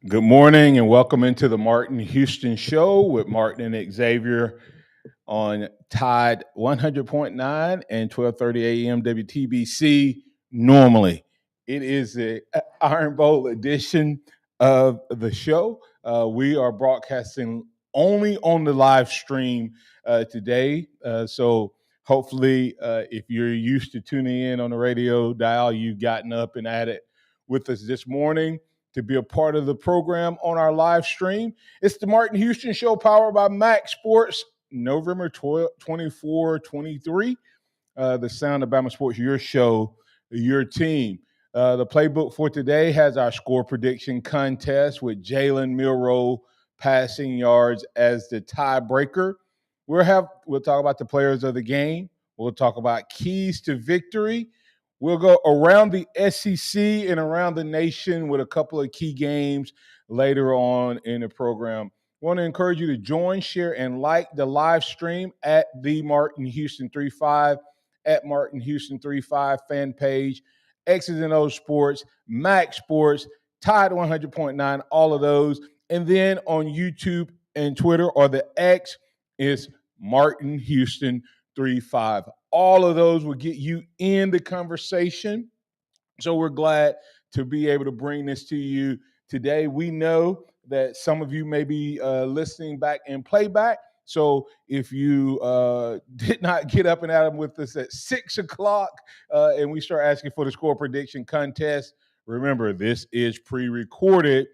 Good morning and welcome into the Martin Houston Show with Martin and Xavier on Tide 100.9 and 12:30 a.m. WTBC. Normally, it is the Iron Bowl edition of the show. We are broadcasting only on the live stream today. So hopefully, if you're used to tuning in on the radio dial, you've gotten up and at it with us this morning to be a part of the program on our live stream. It's the Martin Houston Show powered by MaXSports, November 12, 24, 23. The Sound of Bama Sports, your show, your team. The playbook for today has our score prediction contest with Jalen Milroe passing yards as the tiebreaker. We'll talk about the players of the game. We'll talk about keys to victory. We'll go around the SEC and around the nation with a couple of key games later on in the program. I want to encourage you to join, share, and like the live stream at the Martin Houston 35, at Martin Houston 35 fan page, X's and O's Sports, Max Sports, Tide 100.9, all of those. And then on YouTube and Twitter or the X is Martin Houston 35. All of those will get you in the conversation. So we're glad to be able to bring this to you today. We know that some of you may be listening back in playback. So if you did not get up and at them with us at 6 o'clock and we start asking for the score prediction contest, remember this is pre-recorded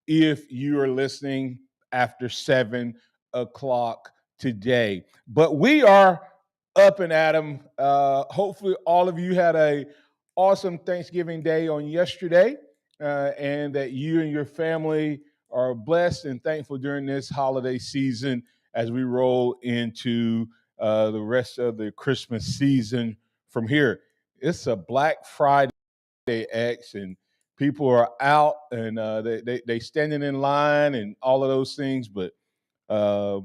if you are listening after 7 o'clock today. But we are up and at 'em. Hopefully all of you had a awesome Thanksgiving Day on yesterday, and that you and your family are blessed and thankful during this holiday season as we roll into the rest of the Christmas season from here. It's a Black Friday X, and people are out and they standing in line and all of those things. But uh,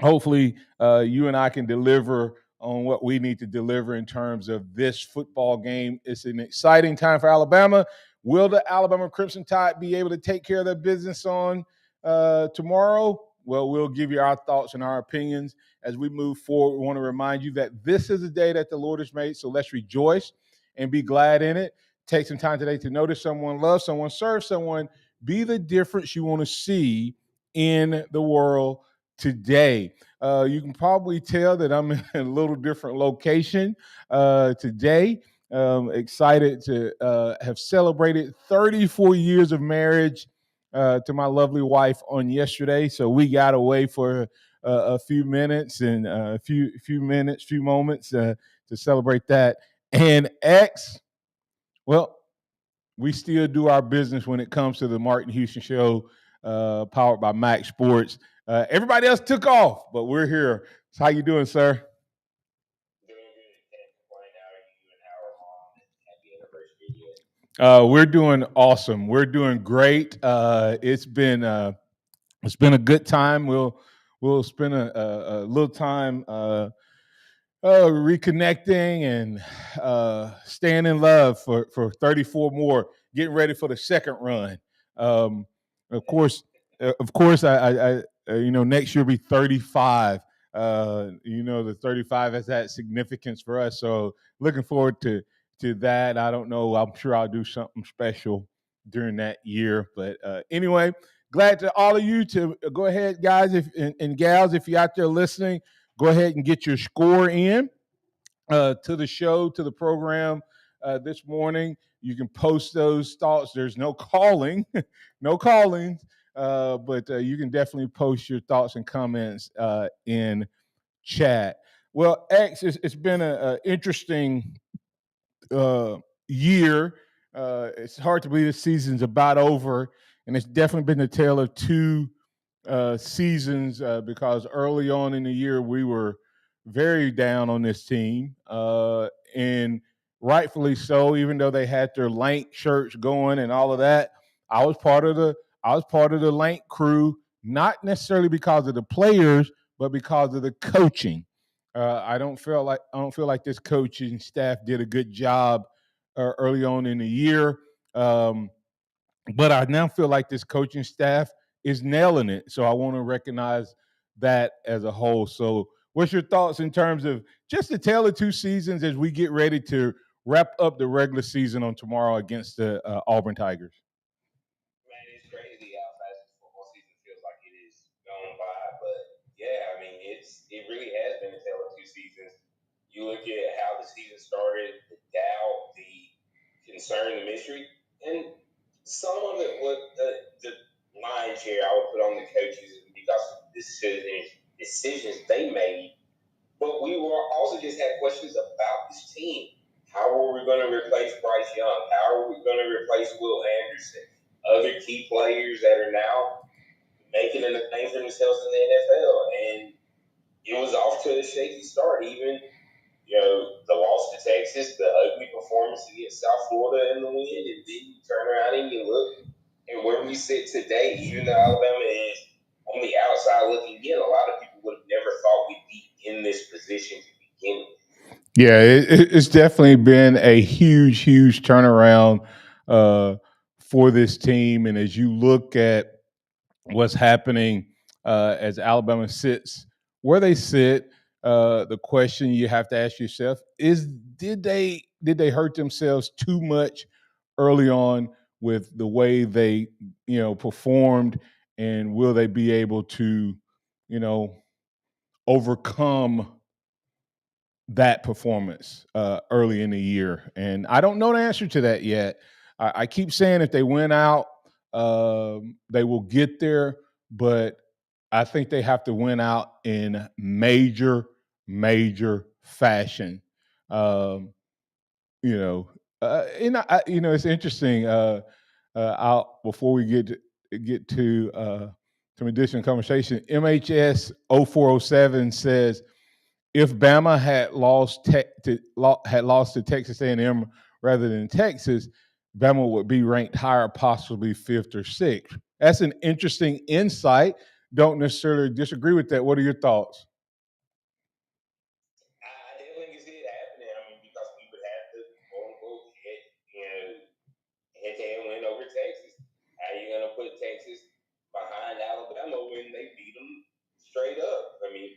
hopefully you and I can deliver on what we need to deliver in terms of this football game. It's an exciting time for Alabama. Will the Alabama Crimson Tide be able to take care of their business on tomorrow? Well, we'll give you our thoughts and our opinions as we move forward. We want to remind you that this is a day that the Lord has made, so let's rejoice and be glad in it. Take some time today to notice someone, love someone, serve someone, be the difference you want to see in the world today. You can probably tell that I'm in a little different location today. Excited to have celebrated 34 years of marriage to my lovely wife on yesterday. So we got away for a few minutes and a few moments to celebrate that. And X, well, we still do our business when it comes to the Martin Houston Show, powered by MaXSports. Everybody else took off, but we're here. So how you doing, sir? We're doing awesome. We're doing great. It's been a good time. We'll spend a little time reconnecting and staying in love for 34 more, getting ready for the second run. Um, of course, next year will be 35. The 35 has that significance for us. So looking forward to that. I don't know. I'm sure I'll do something special during that year. But anyway, glad to all of you to go ahead, guys, and gals, if you're out there listening, go ahead and get your score in to the show, to the program this morning. You can post those thoughts. There's no calling, no calling, but you can definitely post your thoughts and comments in chat. Well, X, it's been an interesting year. It's hard to believe the season's about over, and it's definitely been the tale of two seasons because early on in the year we were very down on this team, and rightfully so. Even though they had their Lank shirts going and all of that, I was part of the Lank crew, not necessarily because of the players, but because of the coaching. I don't feel like this coaching staff did a good job early on in the year. Um, But I now feel like this coaching staff is nailing it. So I want to recognize that as a whole. So, what's your thoughts in terms of just the tale of two seasons as we get ready to wrap up the regular season on tomorrow against the Auburn Tigers? Man, it's crazy how fast this football season feels like it is gone by. But yeah, I mean, it really has been a tale of two seasons. You look at how the season started, the doubt, the concern, the mystery, and some of it, what the lion's share I would put on the coaches because of the decisions they made. But we were also just had questions about this team. How are we going to replace Bryce Young? How are we going to replace Will Anderson? Other key players that are now making a name for themselves in the NFL. And it was off to a shaky start. Even, the loss to Texas, the ugly performance against South Florida in the win, and then you turn around and you look and where we sit today, even though Alabama is on the outside looking in, a lot of people would have never thought we'd be in this position to begin with. Yeah, it's definitely been a huge, huge turnaround for this team. And as you look at what's happening as Alabama sits where they sit, the question you have to ask yourself is: did they hurt themselves too much early on with the way they performed, and will they be able to overcome that performance early in the year? And I don't know the answer to that yet. I keep saying if they win out, they will get there, but I think they have to win out in major, major fashion. Um, it's interesting. I'll before we get to some additional conversation. MHS 0407 says if Bama had lost to Texas A&M rather than Texas, Bama would be ranked higher, possibly fifth or sixth. That's an interesting insight. Don't necessarily disagree with that. What are your thoughts? I definitely can see it happening. I mean, because we would have the quote unquote head to head win over Texas. How are you going to put Texas behind Alabama when they beat them straight up? I mean,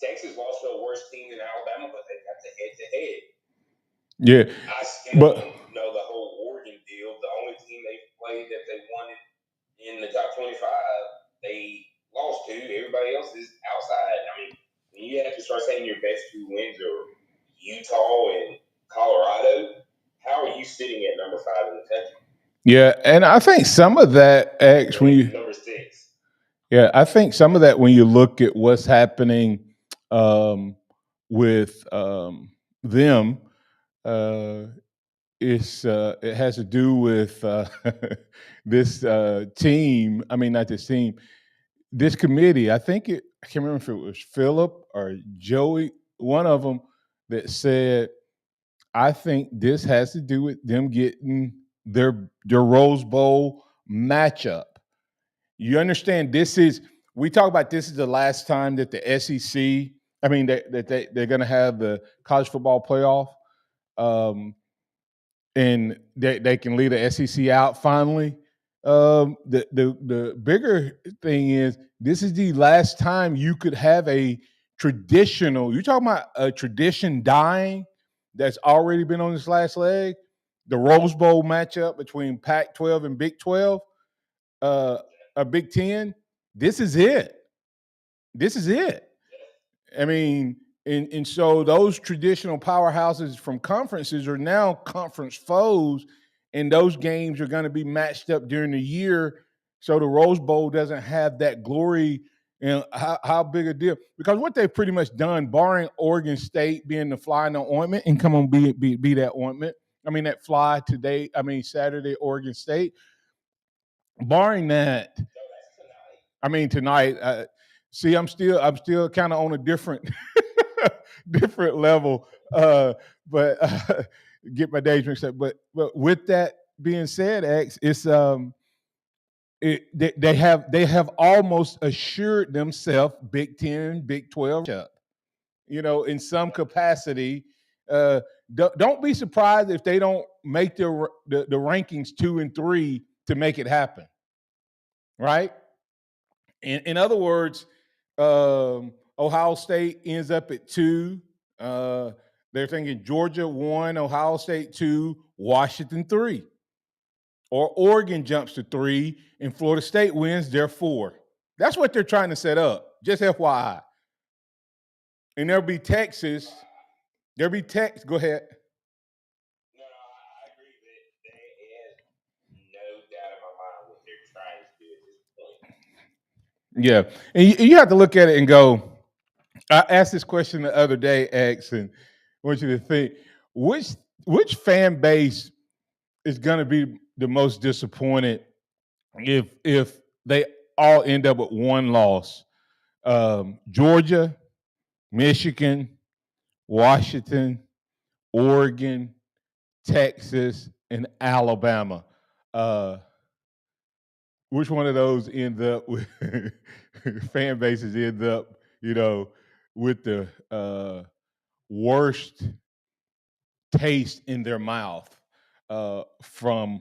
Texas lost to a worse team than Alabama, but they got the head to head. Yeah, I still but don't know the whole Oregon deal. The only team they played that they won in the top 25, they lost to. Everybody else is outside. I mean, when you have to start saying your best two wins are Utah and Colorado, how are you sitting at number 5 in the country? yeah, and I think some of that actually, number 6. yeah, I think some of that when you look at what's happening with them, uh, it has to do with this team. I mean, not this team, this committee. I can't remember if it was Philip or Joey, one of them, that said, I think this has to do with them getting their Rose Bowl matchup. You understand? We talk about this is the last time that the SEC. I mean, they're going to have the college football playoff. And they can lead the SEC out finally. The bigger thing is this is the last time you could have a traditional. You're talking about a tradition dying that's already been on its last leg. The Rose Bowl matchup between Pac-12 and Big 12, a Big 10. This is it. This is it. I mean, and so those traditional powerhouses from conferences are now conference foes, and those games are going to be matched up during the year. So the Rose Bowl doesn't have that glory. And how big a deal? Because what they've pretty much done, barring Oregon State being the fly in the ointment, and come on, be that ointment. I mean, that fly today. I mean, Saturday, Oregon State. Barring that, I mean, tonight. See, I'm still kind of on a different different level. But get my days mixed up. But with that being said, X, it's they have almost assured themselves Big 10, Big 12 matchup. In some capacity, Don't be surprised if they don't make the rankings 2 and 3 to make it happen, right? In other words, Ohio State ends up at 2. They're thinking Georgia 1, Ohio State 2, Washington 3. Or Oregon jumps to 3 and Florida State wins their 4. That's what they're trying to set up. Just FYI. And there'll be Texas. There'll be Texas. Go ahead. No, I agree that it has no doubt in my mind what they're trying to do at this point. Yeah. And you have to look at it and go, I asked this question the other day, X, and I want you to think, which fan base is going to be the most disappointed if they all end up with one loss? Georgia, Michigan, Washington, Oregon, Texas, and Alabama. Which one of those ends up with fan bases end up, with the worst taste in their mouth from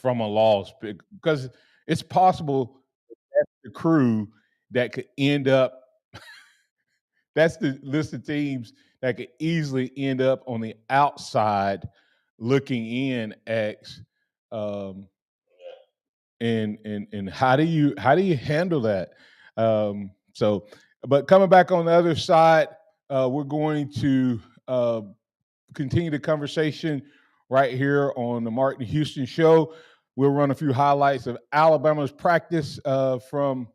a loss? Because it's possible that's the crew that could end up. That's the list of teams that could easily end up on the outside looking in. X, and how do you handle that? So, but coming back on the other side, we're going to continue the conversation right here on the Martin Houston Show. We'll run a few highlights of Alabama's practice from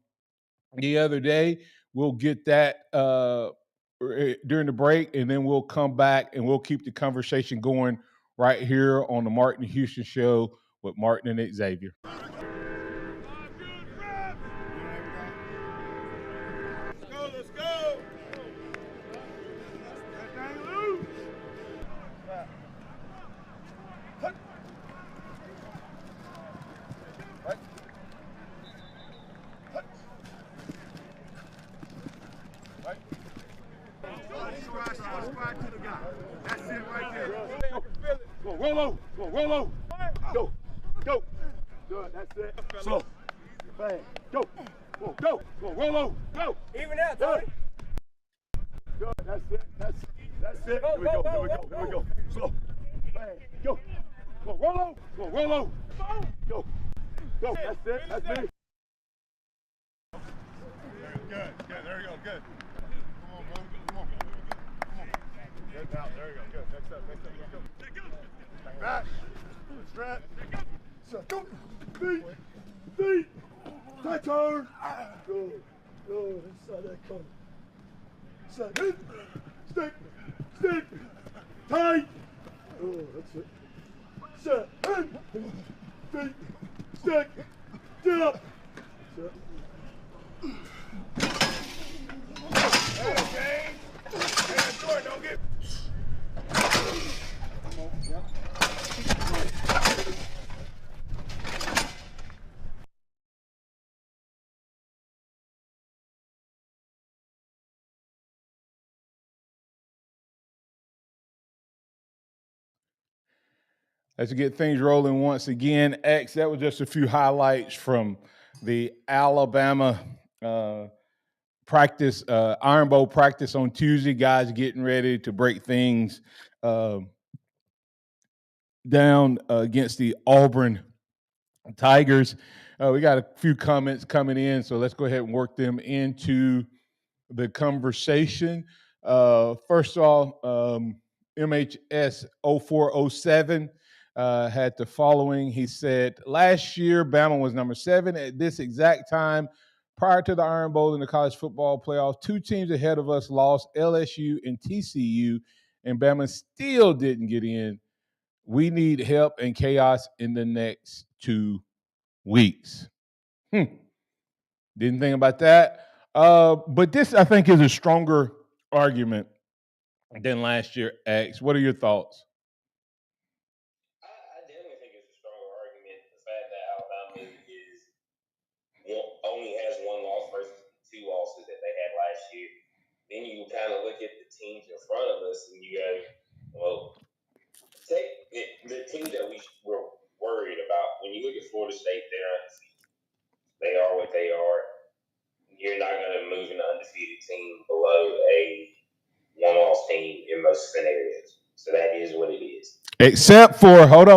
the other day. We'll get that during the break, and then we'll come back and we'll keep the conversation going right here on the Martin Houston Show with Martin and Xavier. Let's go. That's it right there. Go, roll over. Go, roll over. Go. Go. Good, that's it. Slow. Bang. Go. Go. Go. Go, roll over. Go. Even out, Tony. Good, that's it. That's it. Here we go. Here we go. Here we go. Slow. Bang. Go. Go, roll over. Go, roll over. Go. Go. That's it. That's it. Good. Good. There we go. Good. Come on, bro. Come on. Come on. Good now. There we go. Good. Next up. Next up. Let's go. Back. Back. Strap. Go. Feet. Feet. Tight turn. Good. Good. Inside that corner. Inside. Stick. Stick. Tight. Oh, that's it. Set. Feet. Stick. Jump. Set. Hey, Jordan, don't get. Come on, yeah. Let's get things rolling once again. X, that was just a few highlights from the Alabama practice, Iron Bowl practice on Tuesday. Guys getting ready to break things down against the Auburn Tigers. We got a few comments coming in, so let's go ahead and work them into the conversation. First of all, MHS 0407 had the following. He said, last year, Bama was number 7 at this exact time. Prior to the Iron Bowl in the college football playoff, 2 teams ahead of us lost, LSU and TCU, and Bama still didn't get in. We need help and chaos in the next 2 weeks. Didn't think about that. But this, I think, is a stronger argument than last year. X, what are your thoughts? I definitely think it's a stronger argument. The fact that Alabama only has 1 loss versus 2 losses that they had last year. Then you kind of look at the teams in front of us, and you go, Except for hold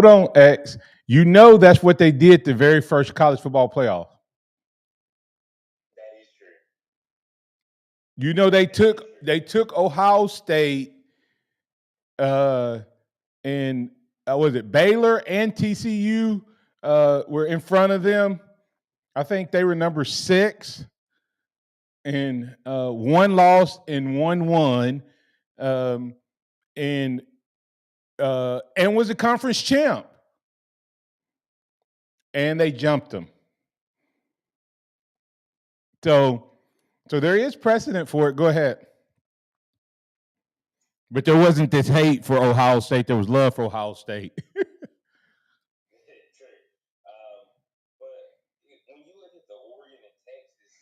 on, X. You know that's what they did the very first college football playoff. That is true. You know they took Ohio State, and was it Baylor and TCU were in front of them. I think they were number 6, and one lost and one won, and was a conference champ, and they jumped them. So there is precedent for it. Go ahead. But there wasn't this hate for Ohio State. There was love for Ohio State. True. But when you look at the Oregon and Texas,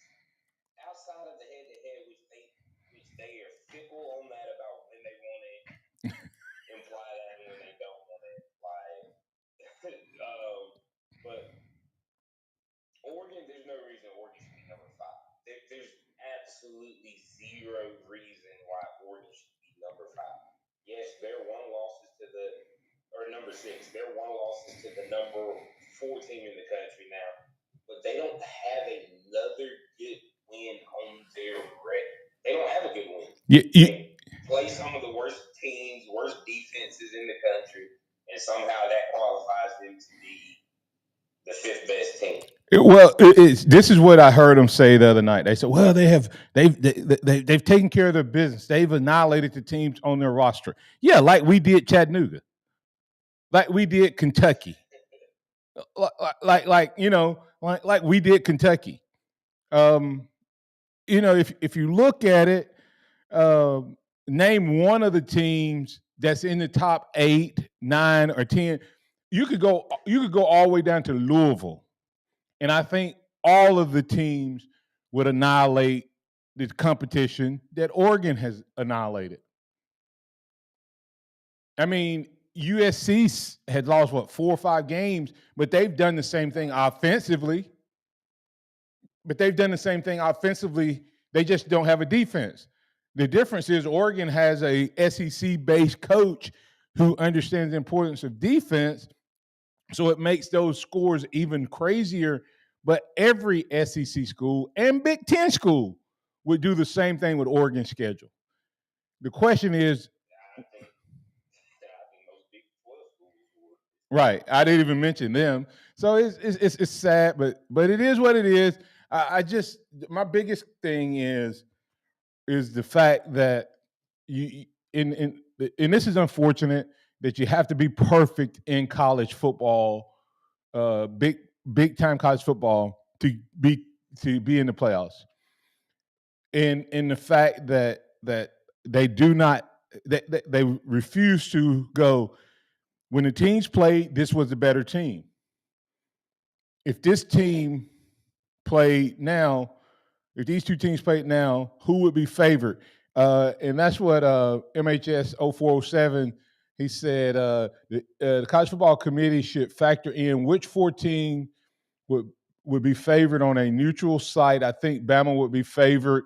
outside of the head-to-head, which they are fickle on that about when they want to imply that and when they don't want to imply it. But Oregon, there's no reason Oregon should be number 5. There's absolutely zero reason why Oregon should be number 5. Yes, their one loss is to number 6. Their one loss is to the number 4 team in the country now, but they don't have another good win on their record. They don't have a good win. They play some of the worst teams, worst defenses in the country, and somehow that qualifies them to be the 5th best team. Well, this is what I heard them say the other night. They said, "Well, they've taken care of their business. They've annihilated the teams on their roster. Yeah, like we did Chattanooga, like we did Kentucky, like we did Kentucky. If you look at it, name one of the teams that's in the top 8, 9, or 10. You could go all the way down to Louisville. And I think all of the teams would annihilate the competition that Oregon has annihilated. I mean, USC had lost, 4 or 5 games, but they've done the same thing offensively. They just don't have a defense. The difference is Oregon has a SEC-based coach who understands the importance of defense, so it makes those scores even crazier. But every SEC school and Big Ten school would do the same thing with Oregon's schedule. The question is, I think most Big 12 schools would. Right, I didn't even mention them. So it's sad, but it is what it is. My biggest thing is the fact that and this is unfortunate that you have to be perfect in college football, big time college football to be in the playoffs. And the fact that they do not they refuse to go when the teams played, this was a better team. If this team played now, if these two teams played now, who would be favored? And that's what MHS 0407, he said the college football committee should factor in which 14 would be favored on a neutral site. I think Bama would be favored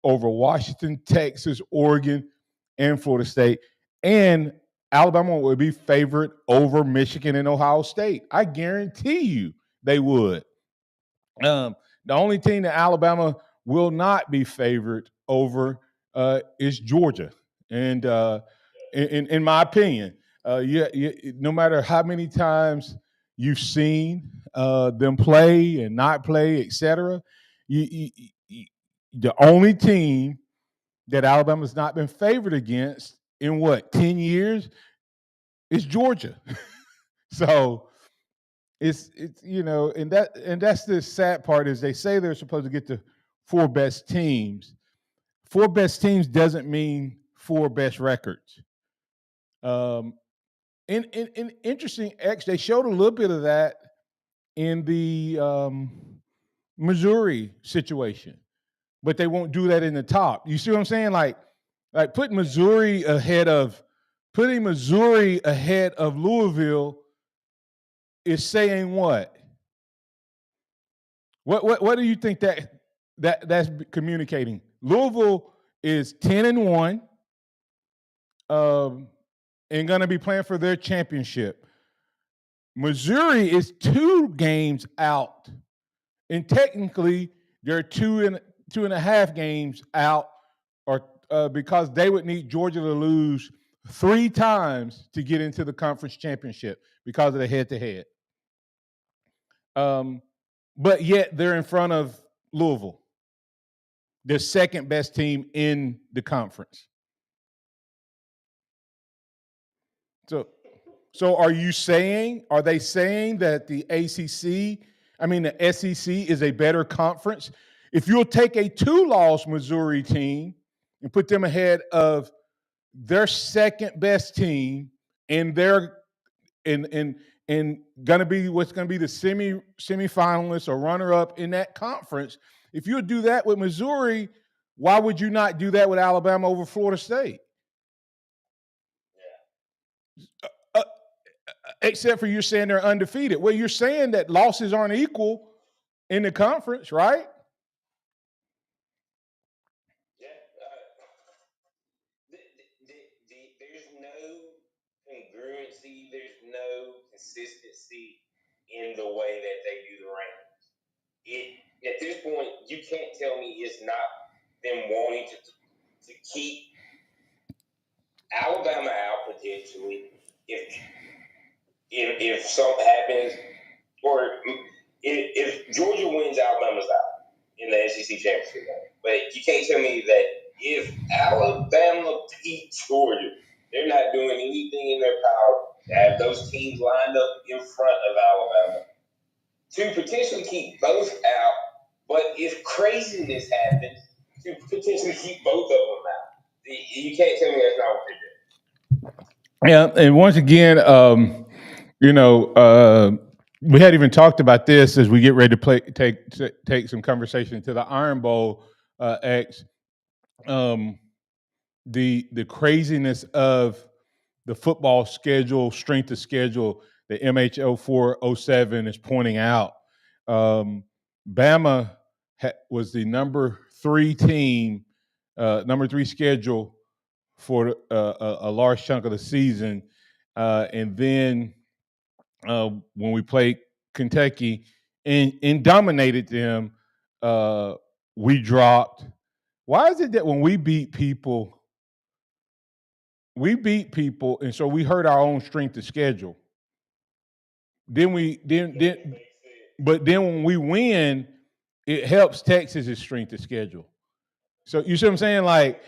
over Washington, Texas, Oregon, and Florida State. And Alabama would be favored over Michigan and Ohio State. I guarantee you they would. The only team that Alabama will not be favored over is Georgia. And in my opinion, no matter how many times you've seen them play and not play, etc., the only team that Alabama's not been favored against in 10 years is Georgia. So it's and that's the sad part is they say they're supposed to get the 4 best teams. 4 best teams doesn't mean 4 best records. In interesting X, they showed a little bit of that in the Missouri situation, but they won't do that in the top. You see what I'm saying? Like putting Missouri ahead of Louisville is saying what? What do you think that's communicating? Louisville is 10-1. and going to be playing for their championship. Missouri is 2 games out, and technically they're 2.5 games out, or because they would need Georgia to lose 3 times to get into the conference championship because of the head-to-head. But yet they're in front of Louisville, the second best team in the conference. So are they saying that the SEC is a better conference? If you'll take a 2-loss Missouri team and put them ahead of their second best team and they're gonna be what's gonna be the semifinalists or runner up in that conference, if you do that with Missouri, why would you not do that with Alabama over Florida State? Except for you're saying they're undefeated. Well, you're saying that losses aren't equal in the conference, right? There's no congruency, there's no consistency in the way that they do the rankings. At this point, you can't tell me it's not them wanting to keep Alabama out potentially if something happens, or if Georgia wins, Alabama's out in the SEC championship game. But you can't tell me that if Alabama beats Georgia, they're not doing anything in their power to have those teams lined up in front of Alabama to potentially keep both out. But if craziness happens, to potentially keep both of them out. You can't tell me that's not what they're Yeah, doing. and once again, we hadn't even talked about this as we get ready to take some conversation to the Iron Bowl. X, the craziness of the football schedule, strength of schedule, the MH0407 is pointing out. Bama was the number 3 team, number 3 schedule for a large chunk of the season, and then when we played Kentucky and dominated them, we dropped. Why is it that when we beat people, and so we hurt our own strength of schedule? Then but then when we win, it helps Texas's strength of schedule. So you see what I'm saying? Like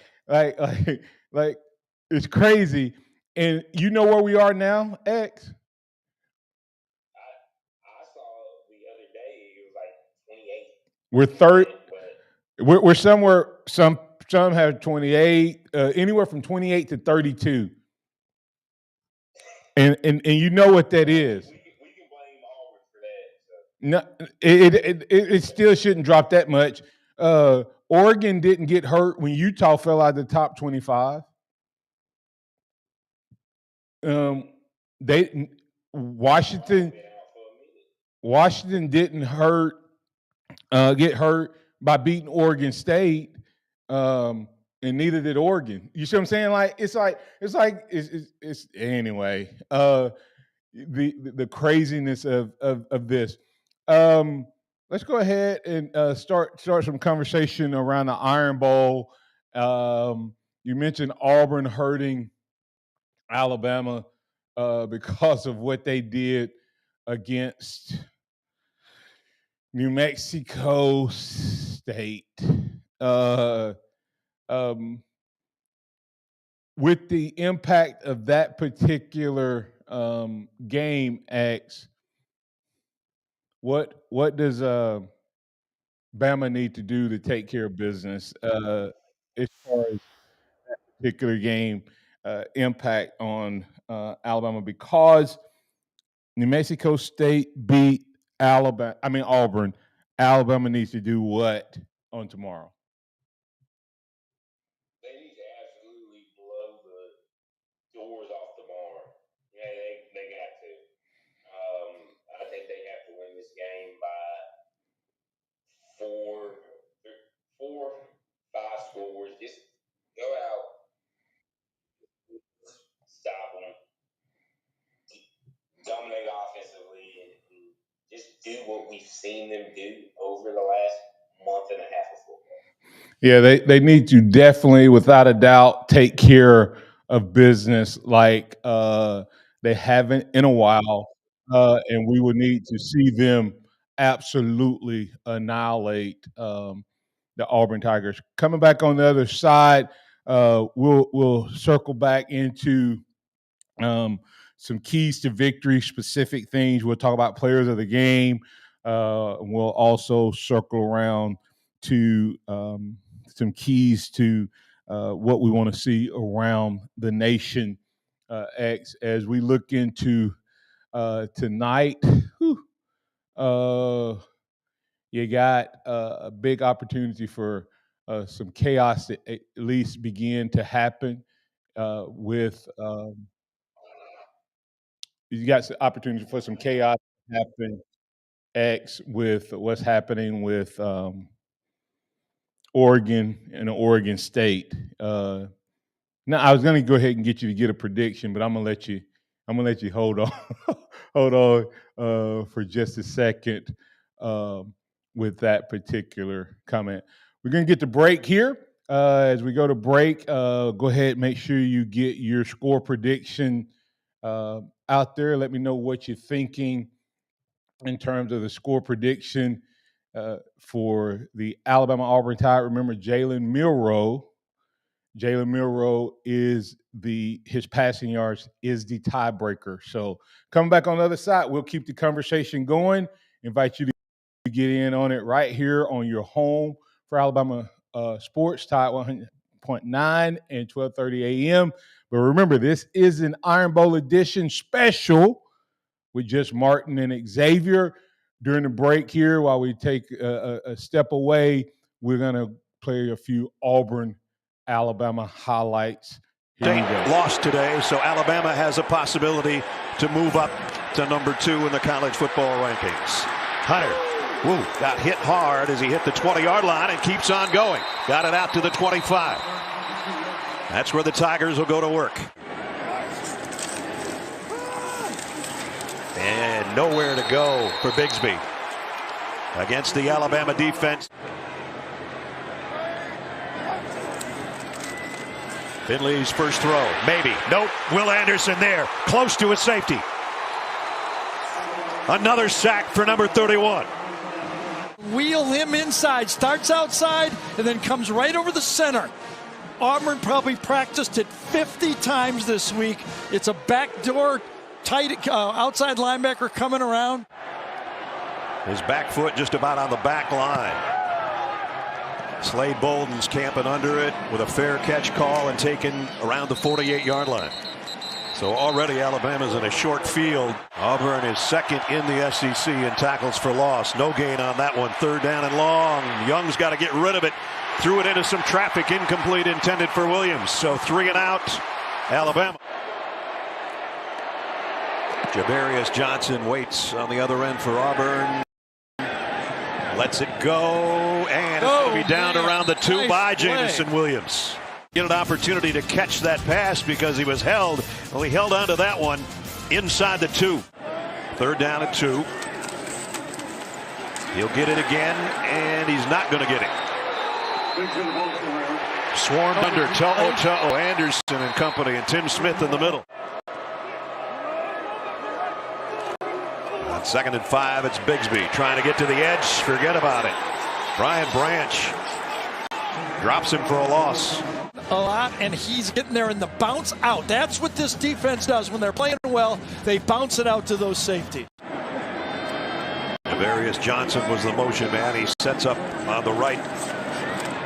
it's crazy. And you know where we are now, X? I saw the other day it was like 28. We're third. We're somewhere. Some have 28, anywhere from 28 to 32. And you know what that is. We can blame Auburn for that. No, it still shouldn't drop that much. Oregon didn't get hurt when Utah fell out of the top 25. They Washington didn't get hurt by beating Oregon State, and neither did Oregon. You see what I'm saying? It's anyway. The craziness of this. Let's go ahead and start some conversation around the Iron Bowl. You mentioned Auburn hurting Alabama because of what they did against New Mexico State. With the impact of that particular game, X, what does Bama need to do to take care of business as far as that particular game impact on Alabama? Because New Mexico State beat Auburn. Alabama needs to do what on tomorrow? They need to absolutely blow the doors off the barn. Yeah, they got to. I think they have to win this game by four, 5 scores. Just go out, stop them, do what we've seen them do over the last month and a half of football. Yeah, they need to definitely, without a doubt, take care of business like they haven't in a while, and we would need to see them absolutely annihilate the Auburn Tigers. Coming back on the other side, we'll circle back into some keys to victory, specific things. We'll talk about players of the game. We'll also circle around to some keys to what we want to see around the nation as we look into tonight. Whew, you got a big opportunity for some chaos to at least begin to happen with you got some opportunity for some chaos to happen with what's happening with Oregon and Oregon State. Now I was going to go ahead and get you to get a prediction, but I'm gonna let you hold on, hold on for just a second with that particular comment. We're gonna get to break here. As we go to break, go ahead, make sure you get your score prediction out there. Let me know what you're thinking in terms of the score prediction for the Alabama Auburn Tide. Remember, Jalen Milroe is his passing yards is the tiebreaker. So coming back on the other side, we'll keep the conversation going. Invite you to get in on it right here on your home for Alabama Sports, Tide 100.9 and 12:30 a.m. But remember, this is an Iron Bowl edition special with just Martin and Xavier. During the break here, while we take a step away, we're going to play a few Auburn-Alabama highlights. Here we go. Lost today, so Alabama has a possibility to move up to number 2 in the college football rankings. Hunter, got hit hard as he hit the 20-yard line and keeps on going. Got it out to the 25. That's where the Tigers will go to work. And nowhere to go for Bigsby against the Alabama defense. Finley's first throw, maybe. Nope. Will Anderson there, close to his safety. Another sack for number 31. Wheel him inside, starts outside, and then comes right over the center. Auburn probably practiced it 50 times this week. It's a backdoor tight outside linebacker coming around. His back foot just about on the back line. Slade Bolden's camping under it with a fair catch call and taken around the 48-yard line. So already Alabama's in a short field. Auburn is second in the SEC in tackles for loss. No gain on that one. 3rd down and long. Young's got to get rid of it. Threw it into some traffic, incomplete, intended for Williams. So 3 and out, Alabama. Javarius Johnson waits on the other end for Auburn. Lets it go, and it's going to be down around the 2 by Jamison Williams. Get an opportunity to catch that pass because he was held. Well, he held onto that one inside the 2. 3rd down and 2. He'll get it again, and he's not going to get it. Swarmed under To'o Anderson and company, and Tim Smith in the middle. On 2nd and 5, it's Bigsby trying to get to the edge. Forget about it. Brian Branch drops him for a loss. A lot, and he's getting there in the bounce out. That's what this defense does. When they're playing well, they bounce it out to those safeties. Javarius Johnson was the motion man. He sets up on the right.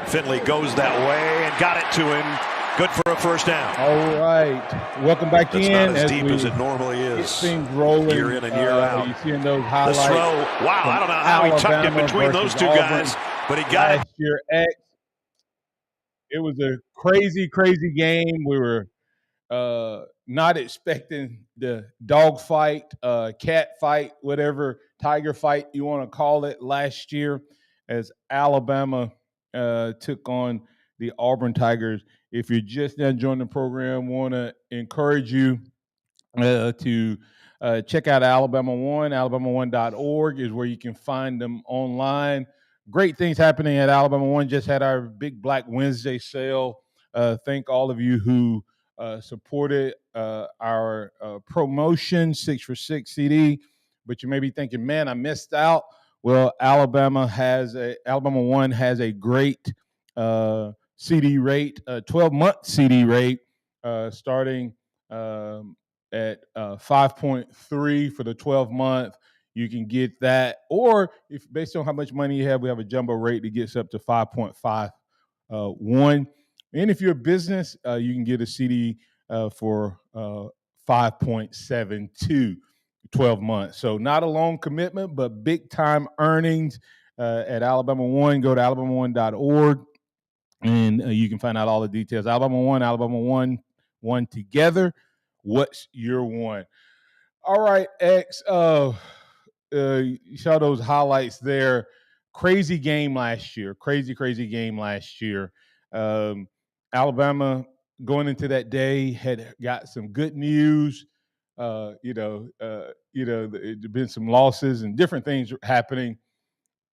Finley goes that way and got it to him. Good for a 1st down. All right. Welcome back That's in. Not as deep as it normally is. Things rolling. Year in and year out. You seeing those highlights. The throw. Wow, I don't know how he tucked it between those 2 guys, but he got it. Last year, it was a crazy, crazy game. We were not expecting the dog fight, cat fight, whatever, tiger fight you want to call it last year as Alabama took on the Auburn Tigers. If you're just now joining the program, want to encourage you to check out Alabama One. Alabama1.org is where you can find them online. Great things happening at Alabama One. Just had our big Black Wednesday sale. Thank all of you who supported our promotion, 6 for 6 CD. But you may be thinking, man, I missed out. Well, Alabama One has a great CD rate, 12-month CD rate, starting at 5.3 for the 12-month. You can get that, or if based on how much money you have, we have a jumbo rate that gets up to 5.51. And if you're a business, you can get a CD for 5.72, 12 months. So not a long commitment, but big time earnings at Alabama One. Go to alabama1.org and you can find out all the details. Alabama One, one together. What's your one? All right, X. You saw those highlights there. Crazy game last year. Crazy game last year. Alabama going into that day had got some good news. There'd been some losses and different things happening.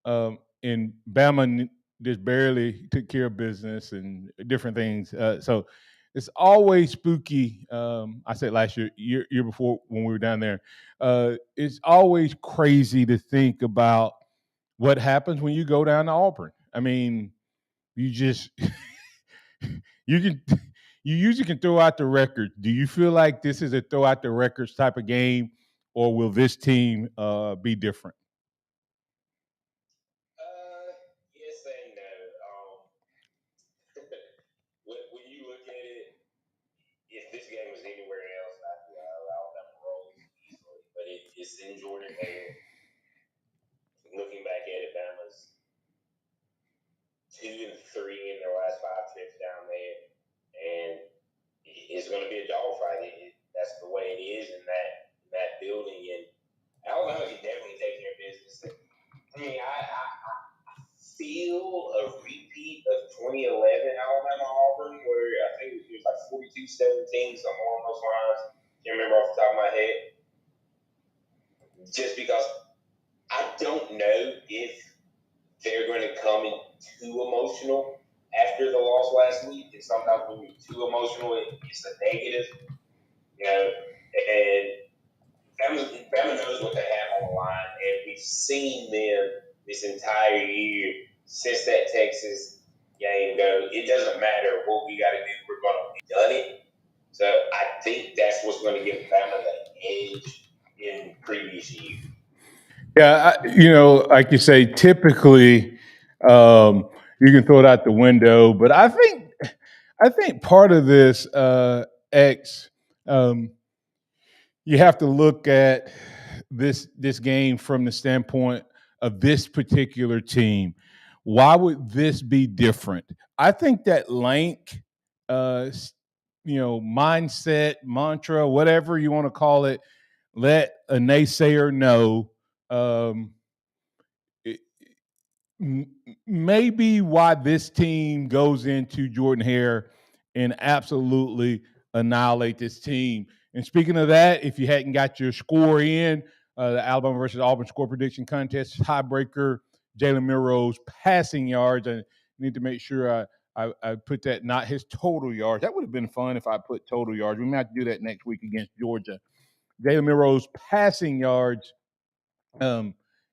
And Bama just barely took care of business and different things. So it's always spooky. I said last year before when we were down there. It's always crazy to think about what happens when you go down to Auburn. I mean, you just you usually can throw out the record. Do you feel like this is a throw out the records type of game, or will this team be different? Yes and no. When you look at it, if this game was anywhere else, I'd be Alabama rolls easily. But it's in Jordan Hare. Looking back at it, Bama's 2-3 in their last 5 trips down there, and it's going to be a dogfight. That's the way it is in that building. And Alabama can definitely take care of business. I mean, I feel a repeat of 2011 Alabama Auburn, where I think it was like 42-17, something along those lines. Can't remember off the top of my head. Just because I don't know if they're going to come in too emotional after the loss last week. And sometimes when you're too emotional, it's a negative. And Bama knows what they have on the line, and we've seen them this entire year since that Texas game go. It doesn't matter what we got to do; we're going to be done it. So I think that's what's going to give Bama the edge in previous years. Yeah, like you say, typically you can throw it out the window, but I think part of this X, you have to look at this game from the standpoint of this particular team. Why would this be different? I think that length, mindset, mantra, whatever you want to call it, let a naysayer know. Maybe why this team goes into Jordan Hare and absolutely annihilate this team. And speaking of that, if you hadn't got your score in, the Alabama versus Auburn score prediction contest, tiebreaker, Jalen Milroe's passing yards. I need to make sure I put that, not his total yards. That would have been fun if I put total yards. We might have to do that next week against Georgia. Jalen Milroe's passing yards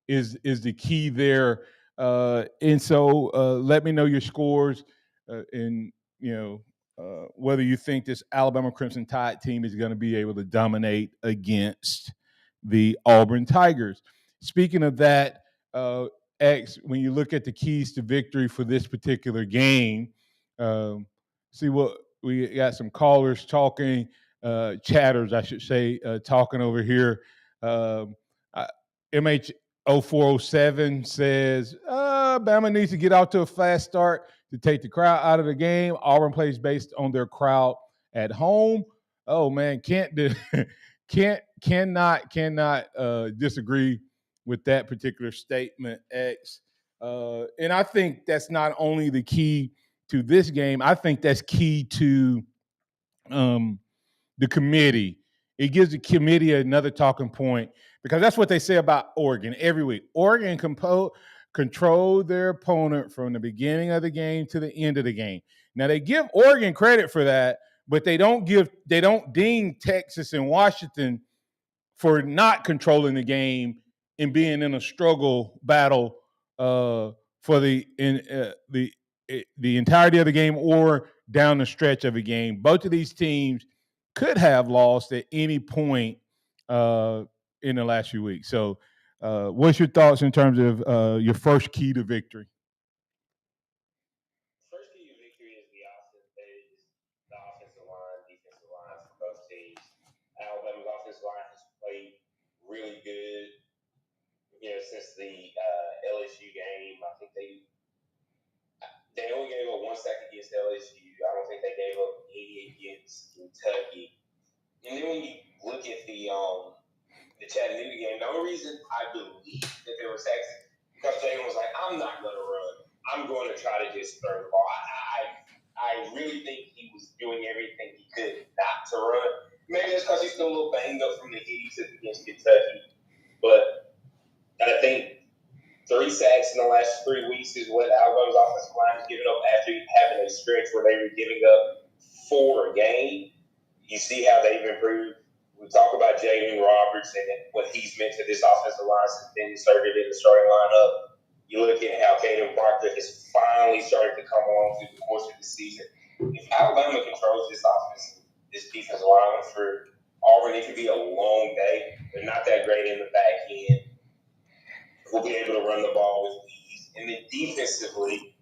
is the key there. And so let me know your scores and, whether you think this Alabama Crimson Tide team is going to be able to dominate against the Auburn Tigers. Speaking of that, X, when you look at the keys to victory for this particular game, see what we got some callers talking, chatters, I should say, talking over here. MH0407 says, Bama needs to get out to a fast start to take the crowd out of the game. Auburn plays based on their crowd at home. Oh man, cannot disagree with that particular statement, X. And I think that's not only the key to this game. I think that's key to the committee It gives the committee another talking point because that's what they say about Oregon every week. Oregon control their opponent from the beginning of the game to the end of the game. Now they give Oregon credit for that, but they don't ding Texas and Washington for not controlling the game and being in a struggle battle for the entirety of the game or down the stretch of a game. Both of these teams could have lost at any point in the last few weeks. So, what's your thoughts in terms of your first key to victory? First key to victory is the offensive line, defensive line for both teams. Alabama's offensive line has played really good, since the LSU game. I think they only gave up 1 sack against LSU. I don't think they gave up any against Kentucky. And then when you look at the Chattanooga game, the only reason I believe that there were sacks because Jalen was like, I'm not going to run. I'm going to try to just throw the ball. I really think he was doing everything he could not to run. Maybe that's because he's still a little banged up from the hit he took against Kentucky. But I think 3 sacks in the last 3 weeks is what Alabama's offensive line has given up after having a stretch where they were giving up 4 a game. You see how they've improved. We talk about Jalen Roberts and what he's meant to this offensive line since being inserted in the starting lineup. You look at how Caden Proctor has finally started to come along through the course of the season. If Alabama controls this defensive line for Auburn, it could be a long day. They're not that great in the back end. We'll be able to run the ball with ease. And then defensively,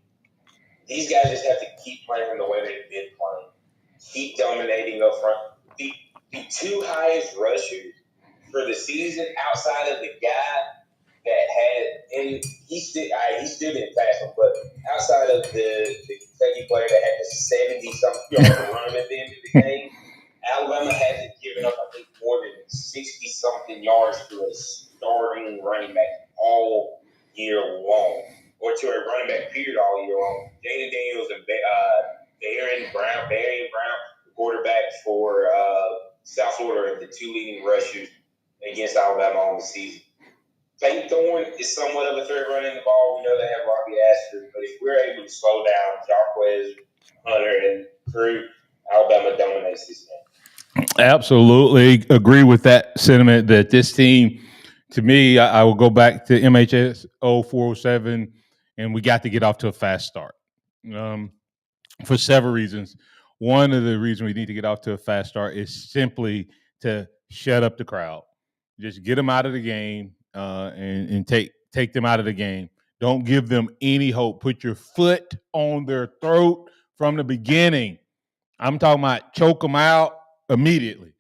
these guys just have to keep playing the way they've been playing. Keep dominating up front. The 2 highest rushers for the season outside of the guy that had, and he still didn't pass him, but outside of the Kentucky player that had the 70-something yard run at the end of the game, Alabama hasn't given up, I think, more than 60-something yards to a starting running back all year long, or to a running back period all year long. Jaden Daniels and Barry Brown, the quarterback for South Florida, are the 2 leading rushers against Alabama on the season. Peyton Thorne is somewhat of a threat running the ball. We know they have Robbie Ashford, but if we're able to slow down Jarquez, Hunter, and crew, Alabama dominates this game. Absolutely agree with that sentiment that this team, to me, I will go back to MHS 0407, and we got to get off to a fast start for several reasons. One of the reasons we need to get off to a fast start is simply to shut up the crowd. Just get them out of the game and take them out of the game. Don't give them any hope. Put your foot on their throat from the beginning. I'm talking about choke them out immediately.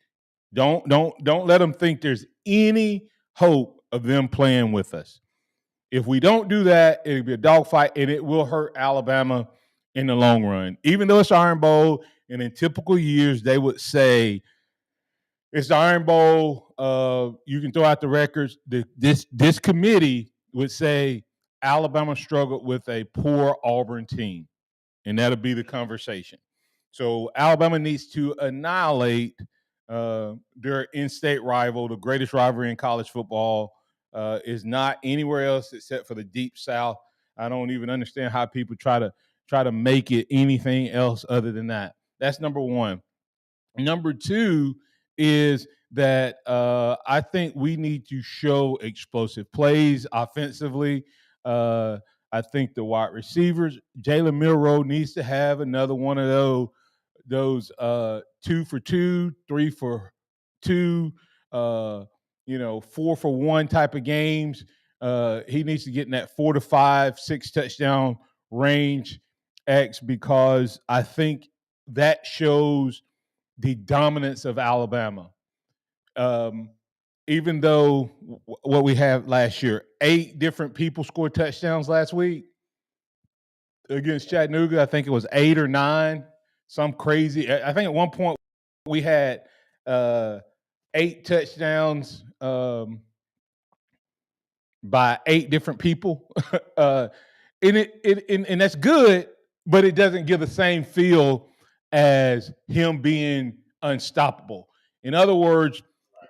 Don't let them think there's any hope of them playing with us. If we don't do that, it'll be a dogfight, and it will hurt Alabama in the long run. Even though it's Iron Bowl, and in typical years, they would say it's the Iron Bowl. You can throw out the records. This committee would say Alabama struggled with a poor Auburn team, and that'll be the conversation. So Alabama needs to annihilate their in-state rival. The greatest rivalry in college football is not anywhere else except for the Deep South. I don't even understand how people try to make it anything else other than that. That's number one. Number two is that I think we need to show explosive plays offensively. I think the wide receivers, Jalen Milroe needs to have another one of those 2 for 2, 3 for 2, 4 for 1 type of games. He needs to get in that 4 to 5, 6 touchdown range because I think that shows the dominance of Alabama. Even though what we had last year, 8 different people scored touchdowns last week against Chattanooga. I think it was 8 or 9, some crazy. I think at one point we had 8 touchdowns by 8 different people, and that's good, but it doesn't give the same feel as him being unstoppable. In other words,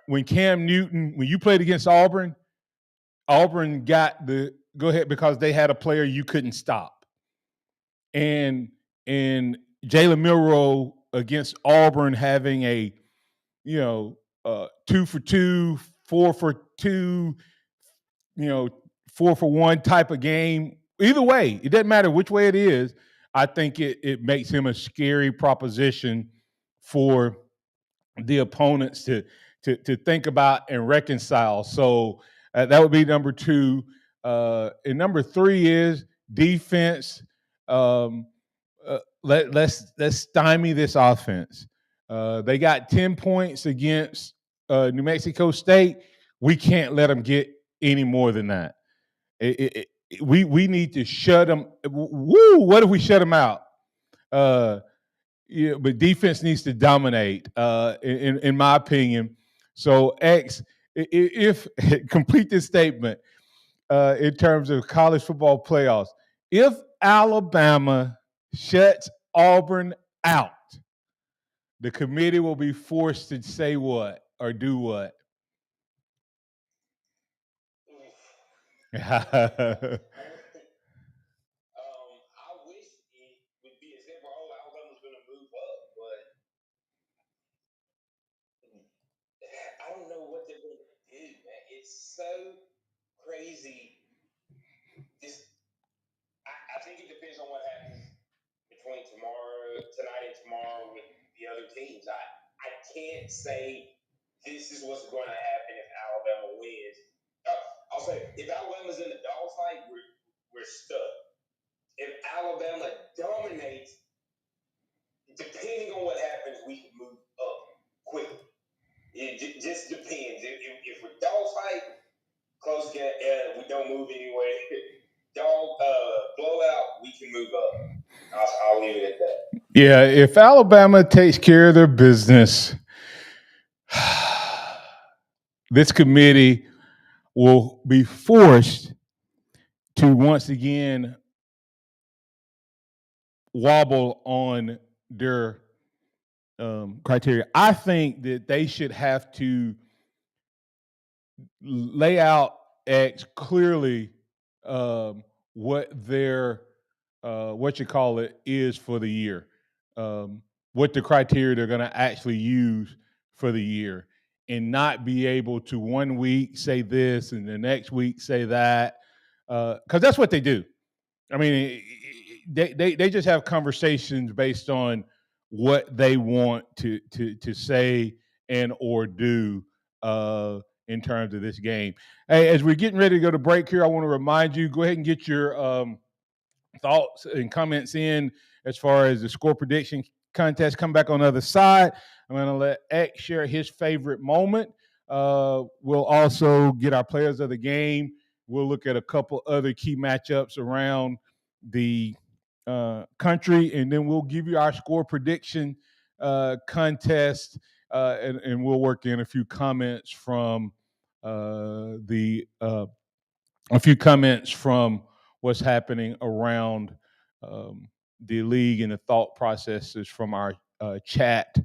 when you played against Auburn got the go ahead because they had a player you couldn't stop. And Jalen Milroe against Auburn having a 2 for 2, 4 for 2, 4 for 1 type of game. Either way, it doesn't matter which way it is. I think it makes him a scary proposition for the opponents to think about and reconcile. So that would be number 2. And number 3 is defense. Let's stymie this offense. They got 10 points against New Mexico State. We can't let them get any more than that. We need to shut them. Woo! What if we shut them out? But defense needs to dominate, in my opinion. So, X, if complete this statement in terms of college football playoffs, if Alabama shuts Auburn out, the committee will be forced to say what or do what? I wish it would be as simple. Oh, Alabama's going to move up, but I don't know what they're going to do, man. It's so crazy. I think it depends on what happens between tonight and tomorrow with the other teams. I can't say this is what's going to happen if Alabama wins. I'll say if Alabama's in the dogfight, we're stuck. If Alabama dominates, depending on what happens, we can move up quickly. It just depends. If we're dogfight, close game, we don't move anywhere. Blowout, we can move up. I'll leave it at that. Yeah, if Alabama takes care of their business, this committee will be forced to once again wobble on their criteria. I think that they should have to lay out clearly what their is for the year, what the criteria they're going to actually use for the year, and not be able to one week say this and the next week say that, because that's what they do. I mean, they just have conversations based on what they want to say and or do in terms of this game. Hey, as we're getting ready to go to break here, I want to remind you, go ahead and get your thoughts and comments in as far as the score prediction contest. Come back on the other side. I'm going to let X share his favorite moment. We'll also get our players of the game. We'll look at a couple other key matchups around the country, and then we'll give you our score prediction contest, and we'll work in a few comments from what's happening around the league and the thought processes from our chat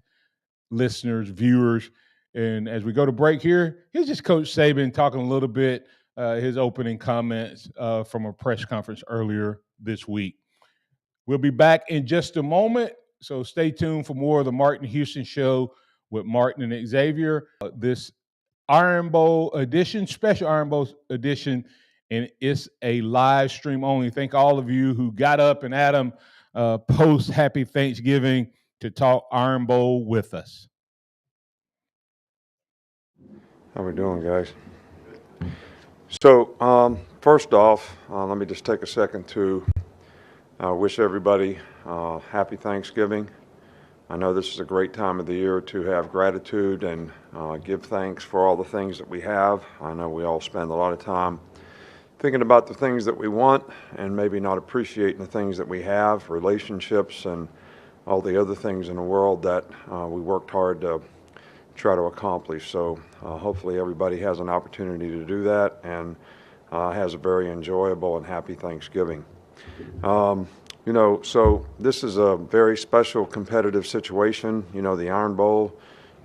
listeners, viewers. And as we go to break here, here's just Coach Saban talking a little bit, his opening comments from a press conference earlier this week. We'll be back in just a moment, so stay tuned for more of the Martin Houston Show with Martin and Xavier. This Iron Bowl edition, special Iron Bowl edition, and it's a live stream only. Thank all of you who got up and Adam post Happy Thanksgiving to talk Iron Bowl with us. How we doing, guys? So first off, let me just take a second to wish everybody happy Thanksgiving. I know this is a great time of the year to have gratitude and give thanks for all the things that we have. I know we all spend a lot of time thinking about the things that we want and maybe not appreciating the things that we have, relationships and all the other things in the world that we worked hard to try to accomplish. So hopefully everybody has an opportunity to do that and has a very enjoyable and happy Thanksgiving. So this is a very special competitive situation. The Iron Bowl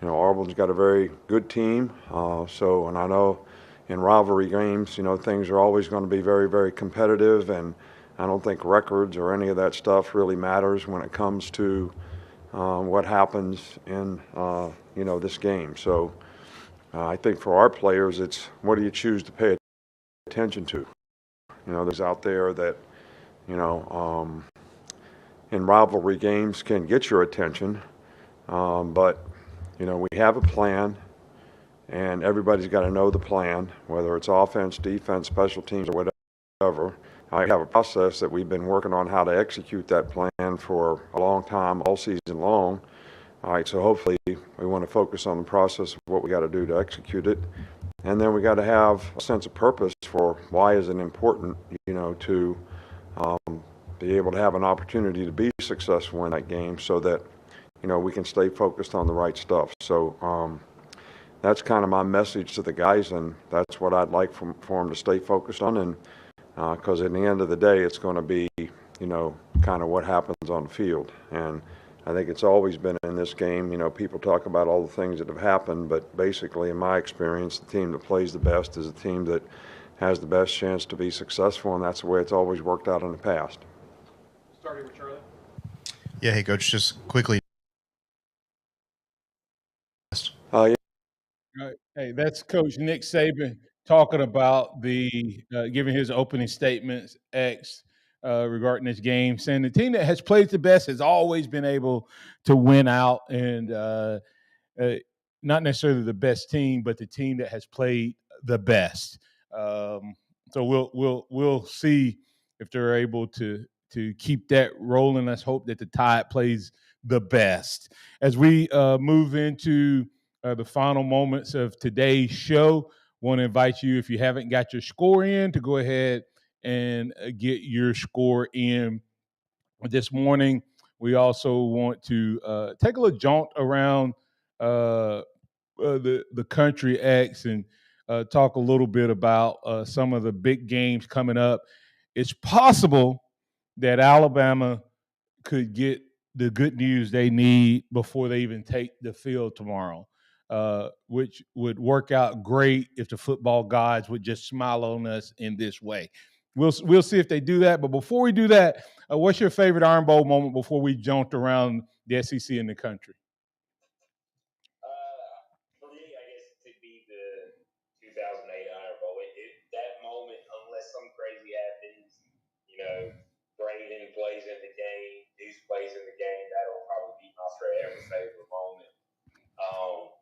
Auburn's got a very good team. And I know in rivalry games, things are always going to be very, very competitive, and I don't think records or any of that stuff really matters when it comes to what happens in, this game. So I think for our players, it's what do you choose to pay attention to? There's out there that, in rivalry games can get your attention, but, we have a plan, and everybody's got to know the plan, whether it's offense, defense, special teams, or whatever. I have a process that we've been working on how to execute that plan for a long time, all season long. All right, so hopefully we want to focus on the process of what we got to do to execute it. And then we got to have a sense of purpose for why is it important, to be able to have an opportunity to be successful in that game so that, we can stay focused on the right stuff. So that's kind of my message to the guys, and that's what I'd like for them to stay focused on. And because at the end of the day, it's going to be, kind of what happens on the field. And I think it's always been in this game, people talk about all the things that have happened, but basically in my experience, the team that plays the best is the team that has the best chance to be successful, and that's the way it's always worked out in the past. Starting with Charlie. Yeah, hey, Coach, just quickly. Hey, that's Coach Nick Saban talking about giving his opening statements regarding this game, saying the team that has played the best has always been able to win out, and not necessarily the best team, but the team that has played the best. So we'll see if they're able to keep that rolling. Let's hope that the Tide plays the best as we move into the final moments of today's show. Want to invite you, if you haven't got your score in, to go ahead and get your score in this morning. We also want to take a little jaunt around the country X and talk a little bit about some of the big games coming up. It's possible that Alabama could get the good news they need before they even take the field tomorrow, which would work out great if the football gods would just smile on us in this way. We'll see if they do that. But before we do that, what's your favorite Iron Bowl moment before we jaunt around the SEC in the country? For me, I guess it could be the 2008 Iron Bowl. That moment, unless something crazy happens, Braden plays in the game, Deuce plays in the game, that'll probably be my forever favorite moment.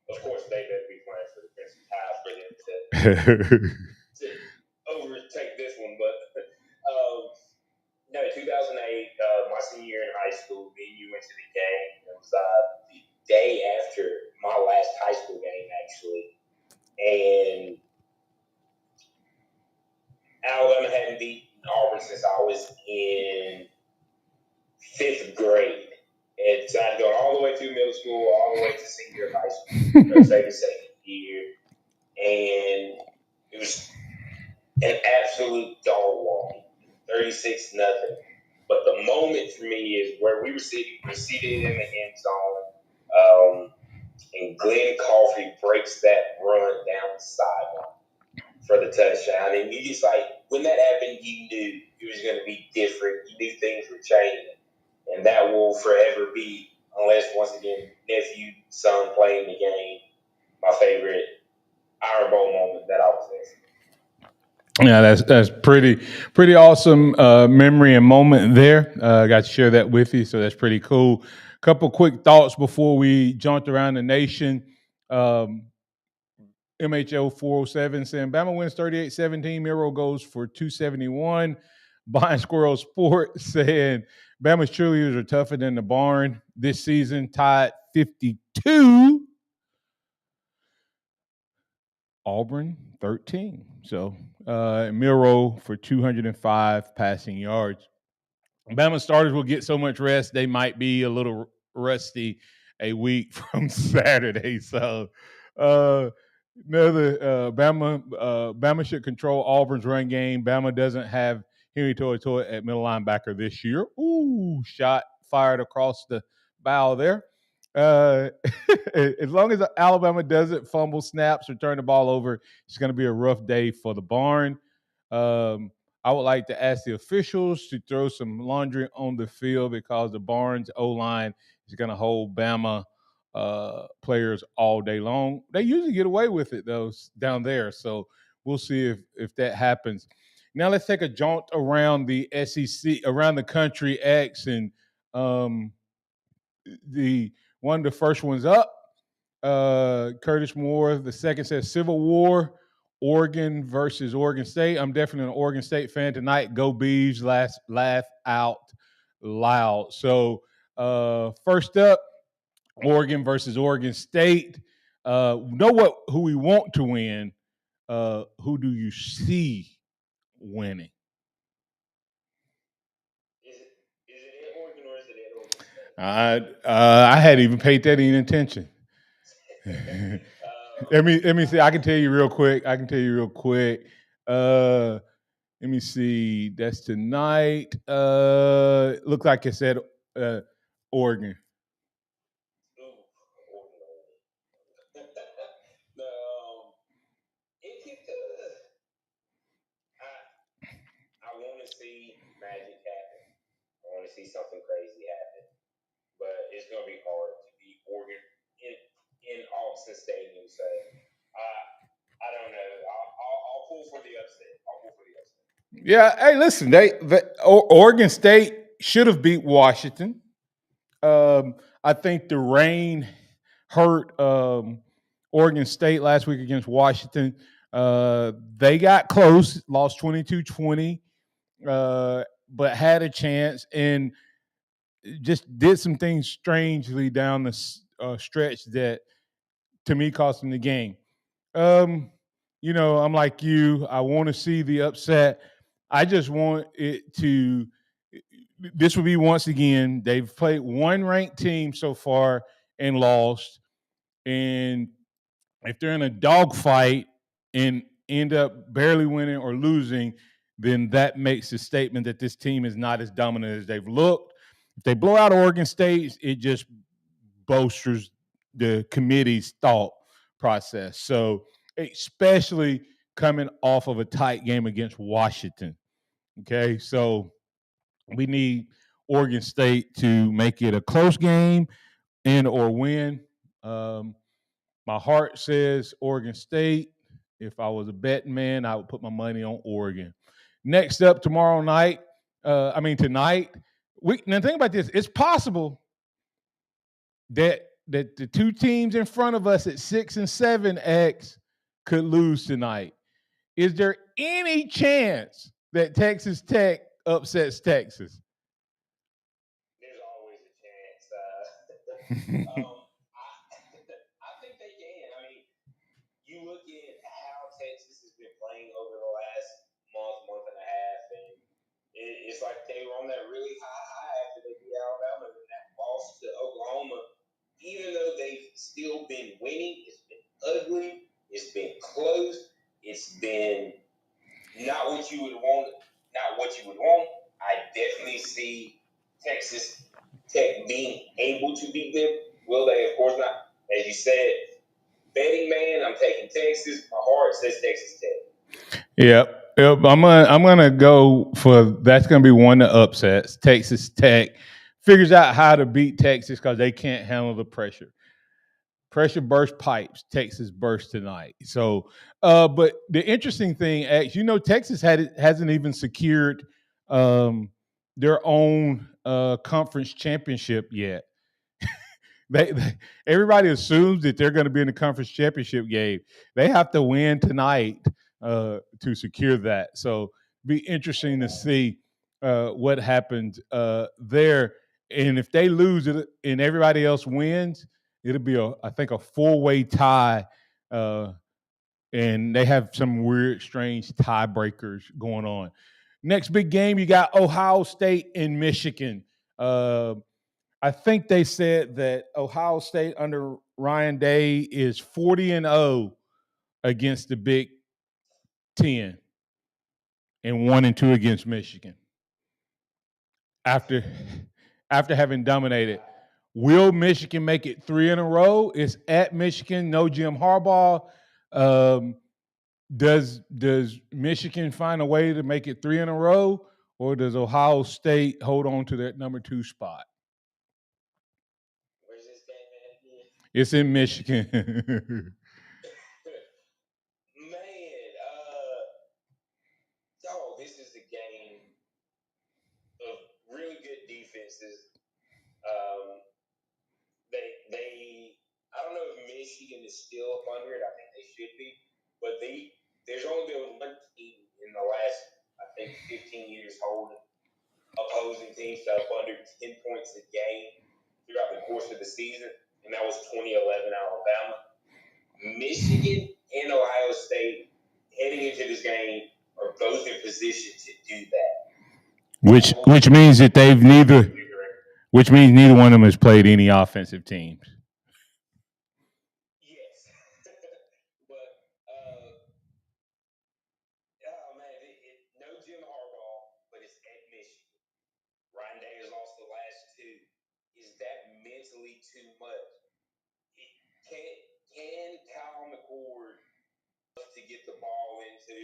Of course, they better be playing for the Crimson Tide for them to overtake this one. But no, 2008, my senior year in high school, me and you went to the game. It was the day after my last high school game, actually. And Alabama hadn't beaten Auburn since I was in 5th grade. And so I'd gone all the way through middle school, all the way to senior year of high school, say the second year. And it was an absolute dog walk, 36-0. But the moment for me is where we're seated in the end zone, and Glenn Coffey breaks that run down the sideline for the touchdown. And you just when that happened, you knew it was going to be different. You knew things were changing. And that will forever be, unless once again, nephew, son playing the game, my favorite Iron Bowl moment that I was there. Yeah, that's pretty awesome memory and moment there. I got to share that with you, so that's pretty cool. Couple quick thoughts before we jaunt around the nation. MHO 407 saying Bama wins 38-17. Milroe goes for 271. Buying Squirrel Sport saying Bama's cheerleaders are tougher than the barn this season. Tied 52. Auburn 13. So Milroe for 205 passing yards. Bama starters will get so much rest they might be a little rusty a week from Saturday. So Bama should control Auburn's run game. Bama doesn't have Henry Toy at middle linebacker this year. Ooh, shot fired across the bow there. as long as Alabama doesn't fumble snaps or turn the ball over, it's going to be a rough day for the barn. I would like to ask the officials to throw some laundry on the field because the Barnes O-line is going to hold Bama players all day long. They usually get away with it, though, down there. So we'll see if that happens. Now let's take a jaunt around the SEC, around the country, X, and the one of the first ones up. Curtis Moore. The second says Civil War, Oregon versus Oregon State. I'm definitely an Oregon State fan tonight. Go Bees! Laugh out loud. So first up, Oregon versus Oregon State. Who we want to win. Who do you see winning? Is it at Oregon or is it at Oregon State? I hadn't even paid that any attention. Let me see. I can tell you real quick. Let me see. That's tonight. Looks like it said Oregon. I want to see magic happen. I want to see something crazy happen, but it's going to be hard to beat Oregon in Austin Stadium. So I don't know. I'll pull for the upset. Yeah. Hey, listen. Oregon State should have beat Washington. I think the rain hurt Oregon State last week against Washington. They got close, lost 22-20, but had a chance and just did some things strangely down the stretch that, to me, cost them the game. I'm like you. I want to see the upset. I just want it to. This will be once again. They've played one ranked team so far and lost. And if they're in a dogfight and end up barely winning or losing, then that makes the statement that this team is not as dominant as they've looked. If they blow out Oregon State, it just bolsters the committee's thought process. So, especially coming off of a tight game against Washington. Okay, so we need Oregon State to make it a close game and or win. My heart says Oregon State. If I was a betting man, I would put my money on Oregon. Next up tonight. Now think about this. It's possible that the two teams in front of us at 6 and 7 X could lose tonight. Is there any chance that Texas Tech upsets Texas? There's always a chance. I think they can. I mean, you look at how Texas has been playing over the last month and a half, and it's like they were on that really high after they beat Alabama, and that loss to Oklahoma. Even though they've still been winning, it's been ugly, it's been close, it's been not what you would want. I definitely see Texas Tech being able to beat them. Will they? Of course not. As you said, betting man, I'm taking Texas. My heart says Texas Tech. Yep. I'm gonna go for that's gonna be one of the upsets. Texas Tech figures out how to beat Texas because they can't handle the pressure. Pressure burst pipes. Texas burst tonight. So, but the interesting thing, Texas hasn't even secured their own conference championship yet. Everybody assumes that they're going to be in the conference championship game. They have to win tonight to secure that. So, be interesting to see what happens there. And if they lose it and everybody else wins, it'll be I think a 4-way tie, and they have some weird, strange tiebreakers going on. Next big game, you got Ohio State and Michigan. I think they said that Ohio State under Ryan Day is 40-0 against the Big Ten and 1-2 against Michigan after having dominated Will Michigan make it 3 in a row? It's at Michigan, no Jim Harbaugh. Does Michigan find a way to make it 3 in a row, or does Ohio State hold on to that number 2 spot? Where's this game at again? It's in Michigan. Man, this is a game of really good defenses. I don't know if Michigan is still up under it. I think they should be, but there's only been one team in the last, I think, 15 years holding opposing teams to up under 10 points a game throughout the course of the season, and that was 2011 Alabama. Michigan and Ohio State heading into this game are both in position to do that. Which means that which means neither one of them has played any offensive teams. Yes. But, no Jim Harbaugh, but it's at Michigan. Ryan Day has lost the last 2. Is that mentally too much? Can Kyle McCord to get the ball into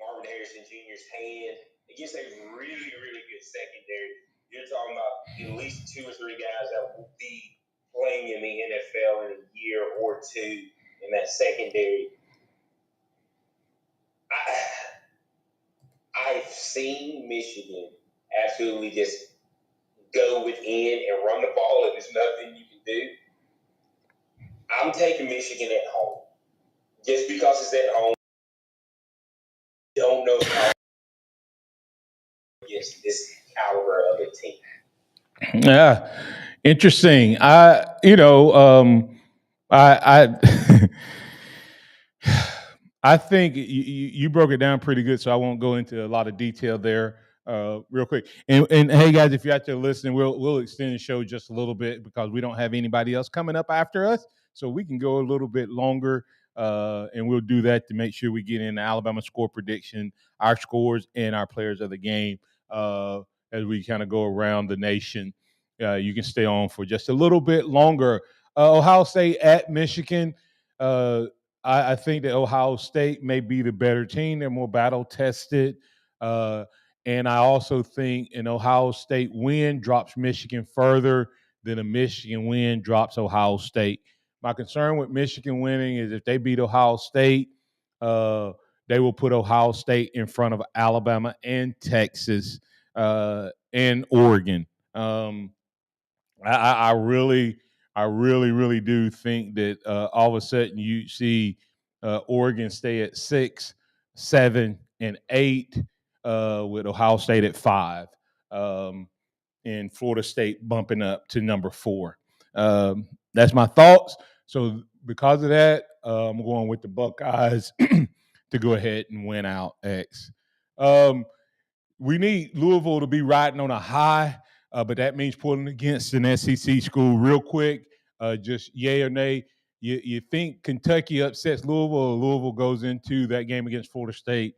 Marvin Harrison Jr.'s hand against a really, really good secondary? You're talking about at least 2 or 3 guys that will be playing in the NFL in a year or 2 in that secondary. I've seen Michigan absolutely just go within and run the ball, and there's nothing you can do. I'm taking Michigan at home. Just because it's at home, I don't know how against this caliber of a team. Yeah, interesting. I think you broke it down pretty good, so I won't go into a lot of detail there. Real quick, and hey guys, if you're out there listening, we'll extend the show just a little bit because we don't have anybody else coming up after us, so we can go a little bit longer, and we'll do that to make sure we get in the Alabama score prediction, our scores, and our players of the game as we kind of go around the nation. You can stay on for just a little bit longer. Ohio State at Michigan. I think that Ohio State may be the better team. They're more battle tested. And I also think an Ohio State win drops Michigan further than a Michigan win drops Ohio State. My concern with Michigan winning is if they beat Ohio State, they will put Ohio State in front of Alabama and Texas and Oregon. I really do think that all of a sudden you see Oregon stay at 6, 7, and 8 with Ohio State at 5, and Florida State bumping up to number 4. That's my thoughts. So because of that, I'm going with the Buckeyes to go ahead and win out X. We need Louisville to be riding on a high, but that means pulling against an SEC school real quick. Just yay or nay. You think Kentucky upsets Louisville, or Louisville goes into that game against Florida State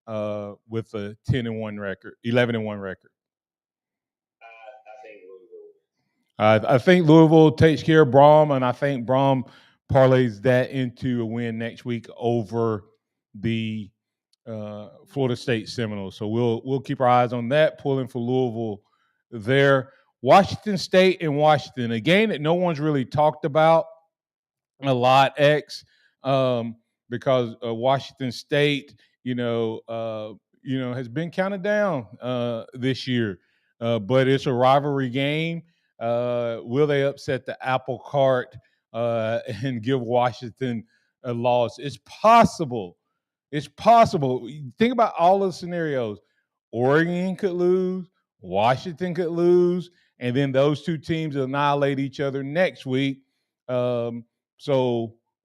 with a 10-1 record, 11-1 record? I think Louisville takes care of Brom, and I think Brom parlays that into a win next week over the Florida State Seminoles. So we'll keep our eyes on that, pulling for Louisville there. Washington State and Washington, a game that no one's really talked about a lot, because Washington State, has been counted down this year. But it's a rivalry game. Will they upset the apple cart and give Washington a loss? It's possible. It's possible. Think about all the scenarios. Oregon could lose, Washington could lose, and then those two teams annihilate each other next week. So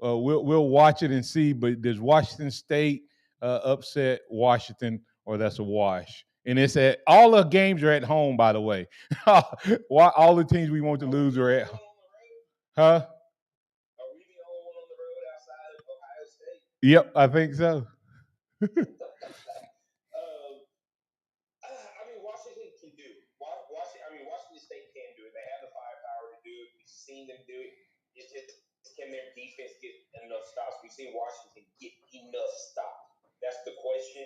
we'll watch it and see. But does Washington State upset Washington, or that's a wash? And it's at all the games are at home, by the way. All the teams we want to lose are at home. Huh? Are we the only one on the road outside of Ohio State? Yep, I think so. Washington can do it. Washington State can do it. They have the firepower to do it. defense get enough stops? We've seen Washington get enough stops. That's the question.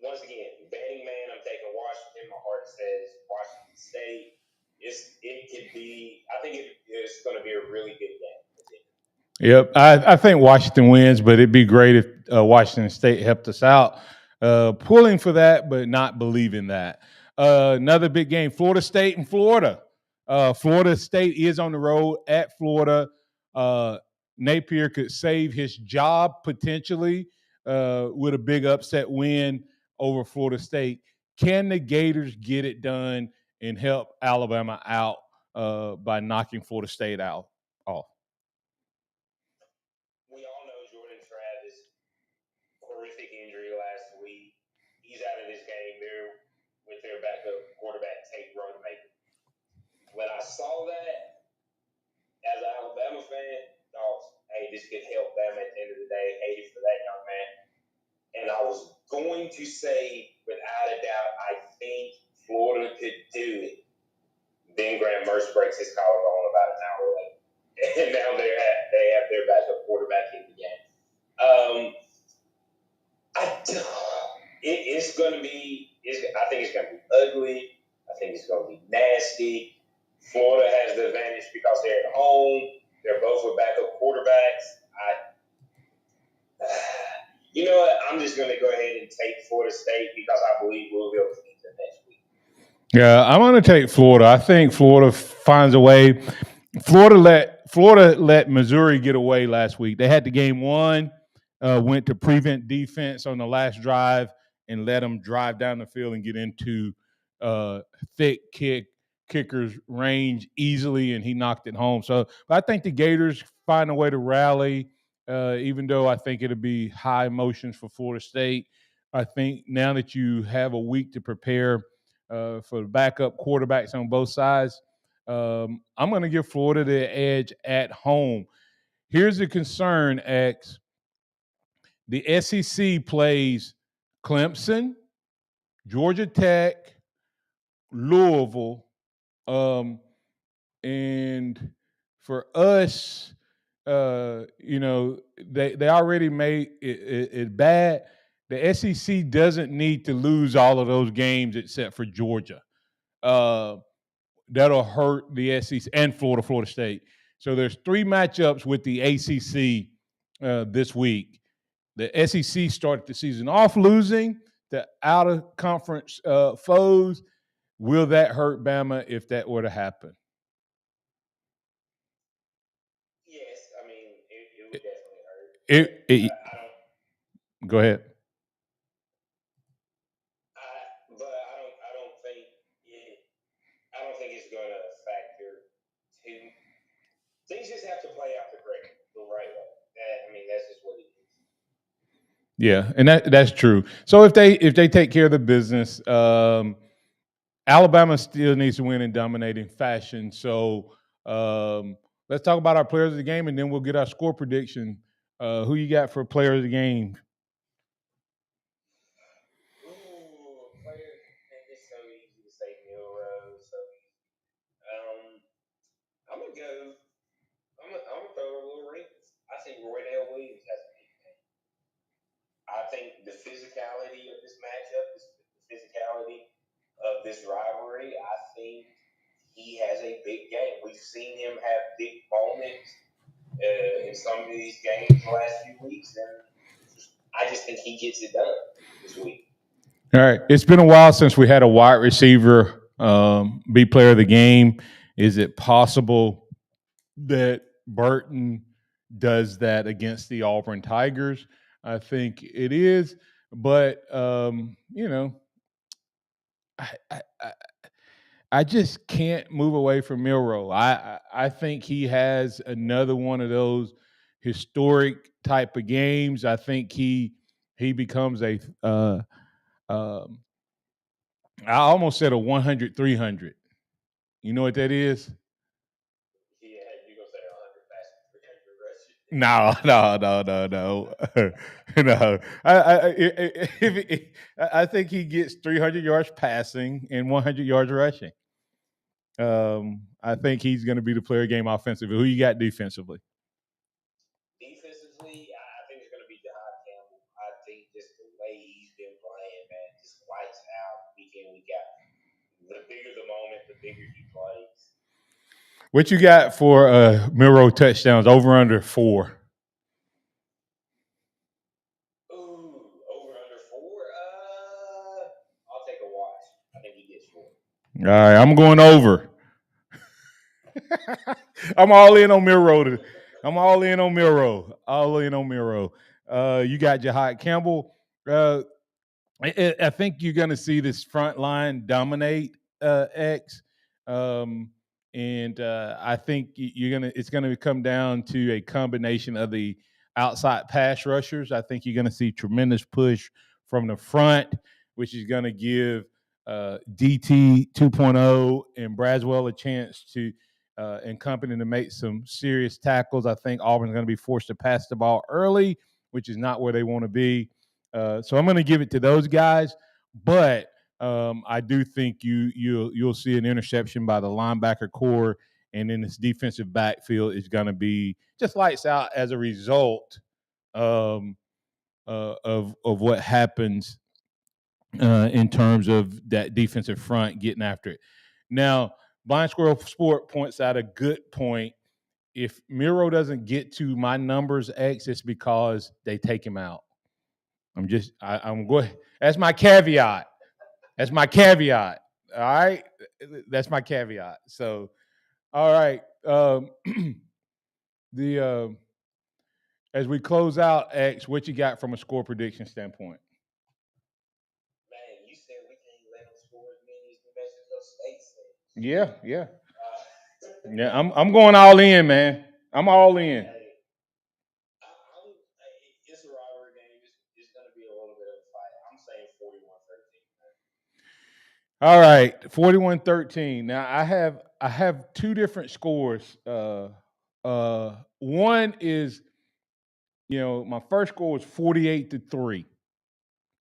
Once again, betting man, I'm taking Washington. My heart says Washington State. I think it's going to be a really good game. Yep, I think Washington wins, but it'd be great if Washington State helped us out. Pulling for that, but not believing that. Another big game, Florida State and Florida. Florida State is on the road at Florida. Napier could save his job potentially with a big upset win over Florida State. Can the Gators get it done and help Alabama out by knocking Florida State off? We all know Jordan Travis, horrific injury last week. He's out of this game there with their backup quarterback, Tate Rodemaker. When I saw that, as an Alabama fan, hey, this could help them at the end of the day. Hated for that young man. And I was going to say, without a doubt, I think Florida could do it. Then Graham Mertz breaks his collarbone about an hour later. And now they have their backup quarterback in the game. It's going to be – I think it's going to be ugly. I think it's going to be nasty. Florida has the advantage because they're at home. They're both with backup quarterbacks. You know what? I'm just going to go ahead and take Florida State because I believe we'll be able to beat them next week. Yeah, I'm going to take Florida. I think Florida finds a way. Florida let Missouri get away last week. They had the game won, went to prevent defense on the last drive, and let them drive down the field and get into thick kicker's range easily, and he knocked it home. So I think the Gators find a way to rally, even though I think it'll be high emotions for Florida State. I think now that you have a week to prepare for the backup quarterbacks on both sides, I'm going to give Florida the edge at home. Here's the concern, X. The SEC plays Clemson, Georgia Tech, Louisville, and for us, they already made it bad. The SEC doesn't need to lose all of those games except for Georgia. That'll hurt the SEC and Florida State. So there's 3 matchups with the ACC this week. The SEC started the season off losing to out-of-conference foes. Will that hurt Bama if that were to happen? Yes, I mean, it would definitely hurt. Go ahead. I don't think it's going to factor too. Things just have to play out the right way. That's just what it is. Yeah, and that's true. So if they take care of the business, Alabama still needs to win in dominating fashion. So let's talk about our players of the game, and then we'll get our score prediction. Who you got for players of the game? It's so easy to say Milroe. So I'm gonna throw a little wrinkle. I think Roydale Williams has a big game. I think the physicality of this matchup, the physicality of this rivalry, I think he has a big game. We've seen him have big moments in some of these games the last few weeks, and I just think he gets it done this week. All right. It's been a while since we had a wide receiver be player of the game. Is it possible that Burton does that against the Auburn Tigers? I think it is, but I just can't move away from Milroe. I think he has another one of those historic type of games. I think he becomes a I almost said a 100-300. You know what that is? Yeah, you're going to say 100 passing, 300 rushing. No. I think he gets 300 yards passing and 100 yards rushing. I think he's going to be the player game offensively. Who you got defensively? Defensively, I think it's going to be Jahad Campbell. I think just the way he's been playing, man, just lights out week in, week out. The bigger the moment, the bigger he plays. What you got for Milroe touchdowns? Over under 4. Ooh, over under 4. I'll take a watch. I think he gets 4. All right, I'm going over. I'm all in on Milroe. All in on Milroe. You got Jahad Campbell. I think you're going to see this front line dominate X, and I think it's going to come down to a combination of the outside pass rushers. I think you're going to see tremendous push from the front, which is going to give DT 2.0 and Braswell a chance to and company to make some serious tackles. I think Auburn's going to be forced to pass the ball early, which is not where they want to be. So I'm going to give it to those guys, but I do think you'll see an interception by the linebacker core, and then this defensive backfield is going to be just lights out as a result of what happens in terms of that defensive front getting after it. Now, Blind Squirrel Sport points out a good point. If Milroe doesn't get to my numbers X, it's because they take him out. I'm going. That's my caveat. All right. That's my caveat. So, all right. As we close out, X, what you got from a score prediction standpoint? Man, you said we can't let them score as many as the Mexico State said. Yeah. Yeah, I'm going all in, man. I'm all in. It's a rivalry game. It's going to be a little bit of a fight. I'm saying 41-13. All right, 41-13. Now I have two different scores. One is, my first score was 48-3.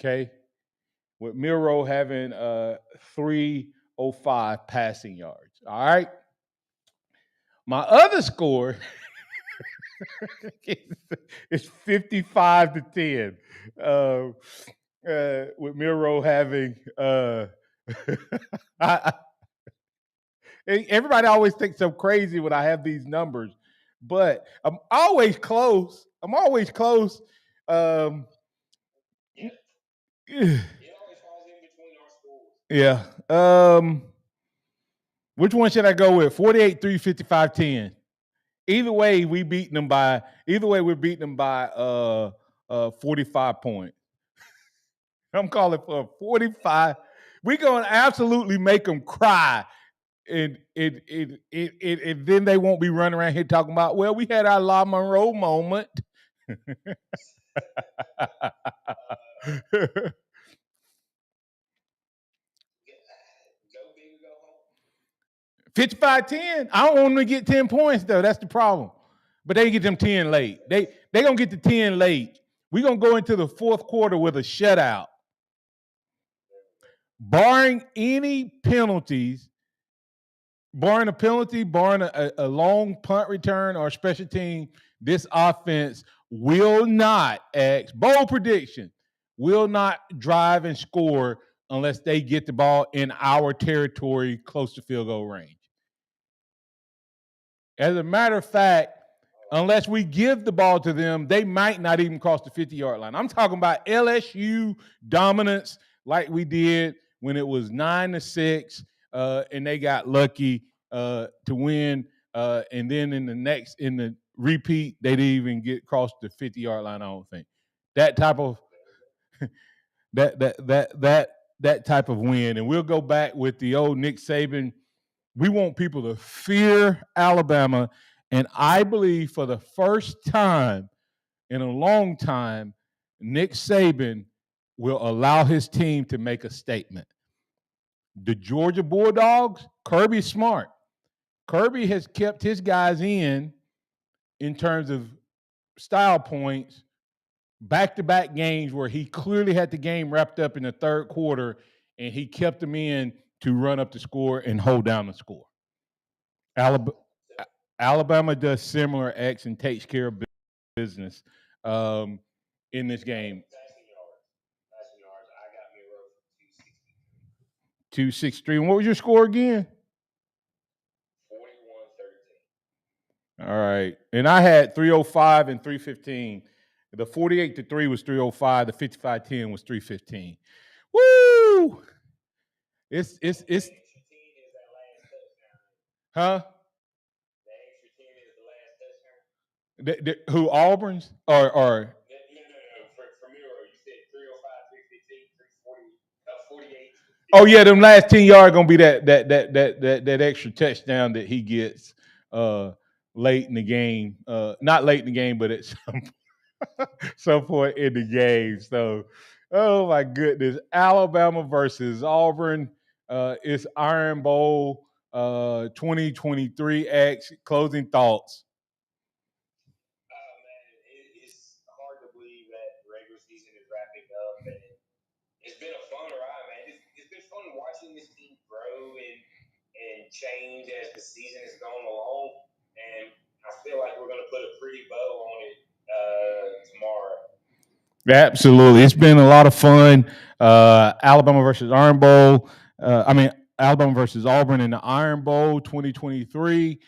Okay, with Milroe having 305 passing yards. All right. My other score is 55-10. With Milroe having everybody always thinks I'm crazy when I have these numbers, but I'm always close. It always falls in between our scores. Yeah. Which one should I go with? 48-3, 55-10. Either way, we're beating them by 45 points. I'm calling for 45. We're going to absolutely make them cry. And then they won't be running around here talking about, well, we had our La Monroe moment. Go big or go home. 55-10. I don't want them to get 10 points, though. That's the problem. But they get them 10 late. They going to get the 10 late. We're going to go into the fourth quarter with a shutout. Barring any penalties, barring a long punt return or special team, this offense will not, bold prediction, will not drive and score unless they get the ball in our territory close to field goal range. As a matter of fact, unless we give the ball to them, they might not even cross the 50-yard line. I'm talking about LSU dominance like we did when it was 9-6, and they got lucky to win. And then in the repeat, they didn't even get across the 50-yard line. I don't think that type of that type of win. And we'll go back with the old Nick Saban. We want people to fear Alabama. And I believe for the first time in a long time, Nick Saban will allow his team to make a statement. The Georgia Bulldogs, Kirby's smart. Kirby has kept his guys in terms of style points, back-to-back games where he clearly had the game wrapped up in the third quarter, and he kept them in to run up the score and hold down the score. Alabama does similar X and takes care of business in this game. Passing yards. I got Milroe for 263. 263. And what was your score again? 41-13. All right. And I had 305 and 315. The 48-3 was 305. The 55-10 was 315. Woo! It's The extra 10 is that last touchdown. huh? The extra 10 is the last touchdown. Who Auburn's or No. For Milroe, you said 305, 315, 340, 48. oh yeah, them last 10 yards gonna be that extra touchdown that he gets late in the game. Not late in the game, but at some point in the game. So, oh my goodness, Alabama versus Auburn. It's Iron Bowl 2023 X. Closing thoughts. Man, it's hard to believe that the regular season is wrapping up, and it's been a fun ride, man. It's been fun watching this team grow and change as the season has gone along, and I feel like we're going to put a pretty bow on it tomorrow. Absolutely. It's been a lot of fun. Alabama versus Iron Bowl. Alabama versus Auburn in the Iron Bowl 2023.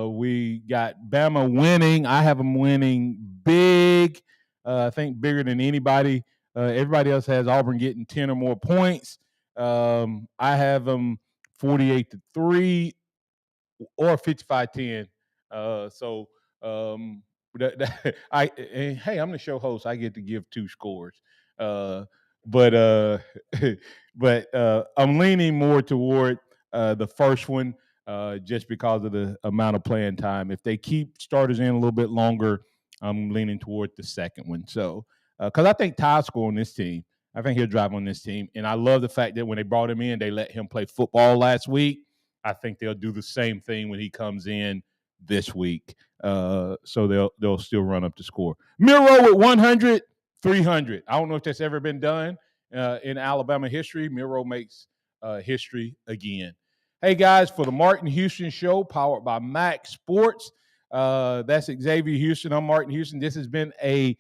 We got Bama winning. I have them winning big. I think bigger than anybody. Everybody else has Auburn getting 10 or more points. I have them 48-3 or 55-10. Hey, I'm the show host. I get to give two scores. But I'm leaning more toward the first one just because of the amount of playing time. If they keep starters in a little bit longer, I'm leaning toward the second one. So, because I think Ty's score on this team, I think he'll drive on this team. And I love the fact that when they brought him in, they let him play football last week. I think they'll do the same thing when he comes in this week. So they'll still run up the score. Milroe with 100, 300. I don't know if that's ever been done in Alabama history. Milroe makes history again. Hey, guys, for the Martin Houston Show, powered by MaXSports, that's Xavier Houston. I'm Martin Houston. This has been a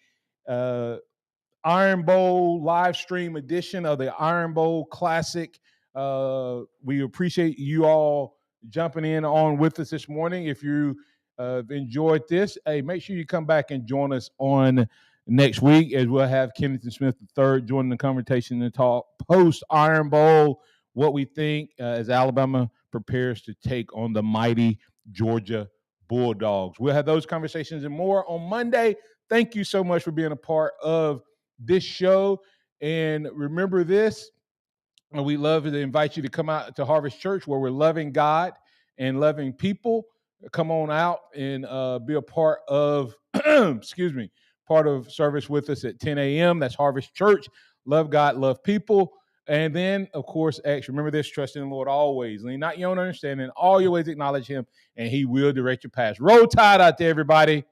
Iron Bowl live stream edition of the Iron Bowl Classic. We appreciate you all jumping in on with us this morning. If you enjoyed this, hey, make sure you come back and join us on next week as we'll have Kenneth Smith III joining the conversation and talk post Iron Bowl, what we think as Alabama prepares to take on the mighty Georgia Bulldogs. We'll have those conversations and more on Monday. Thank you so much for being a part of this show. And remember this, we love to invite you to come out to Harvest Church where we're loving God and loving people. Come on out and be a part of, part of service with us at 10 a.m. That's Harvest Church. Love God, love people. And then, of course, remember this, trust in the Lord always. Lean not your own understanding. All your ways acknowledge him, and he will direct your path. Roll Tide out there, everybody.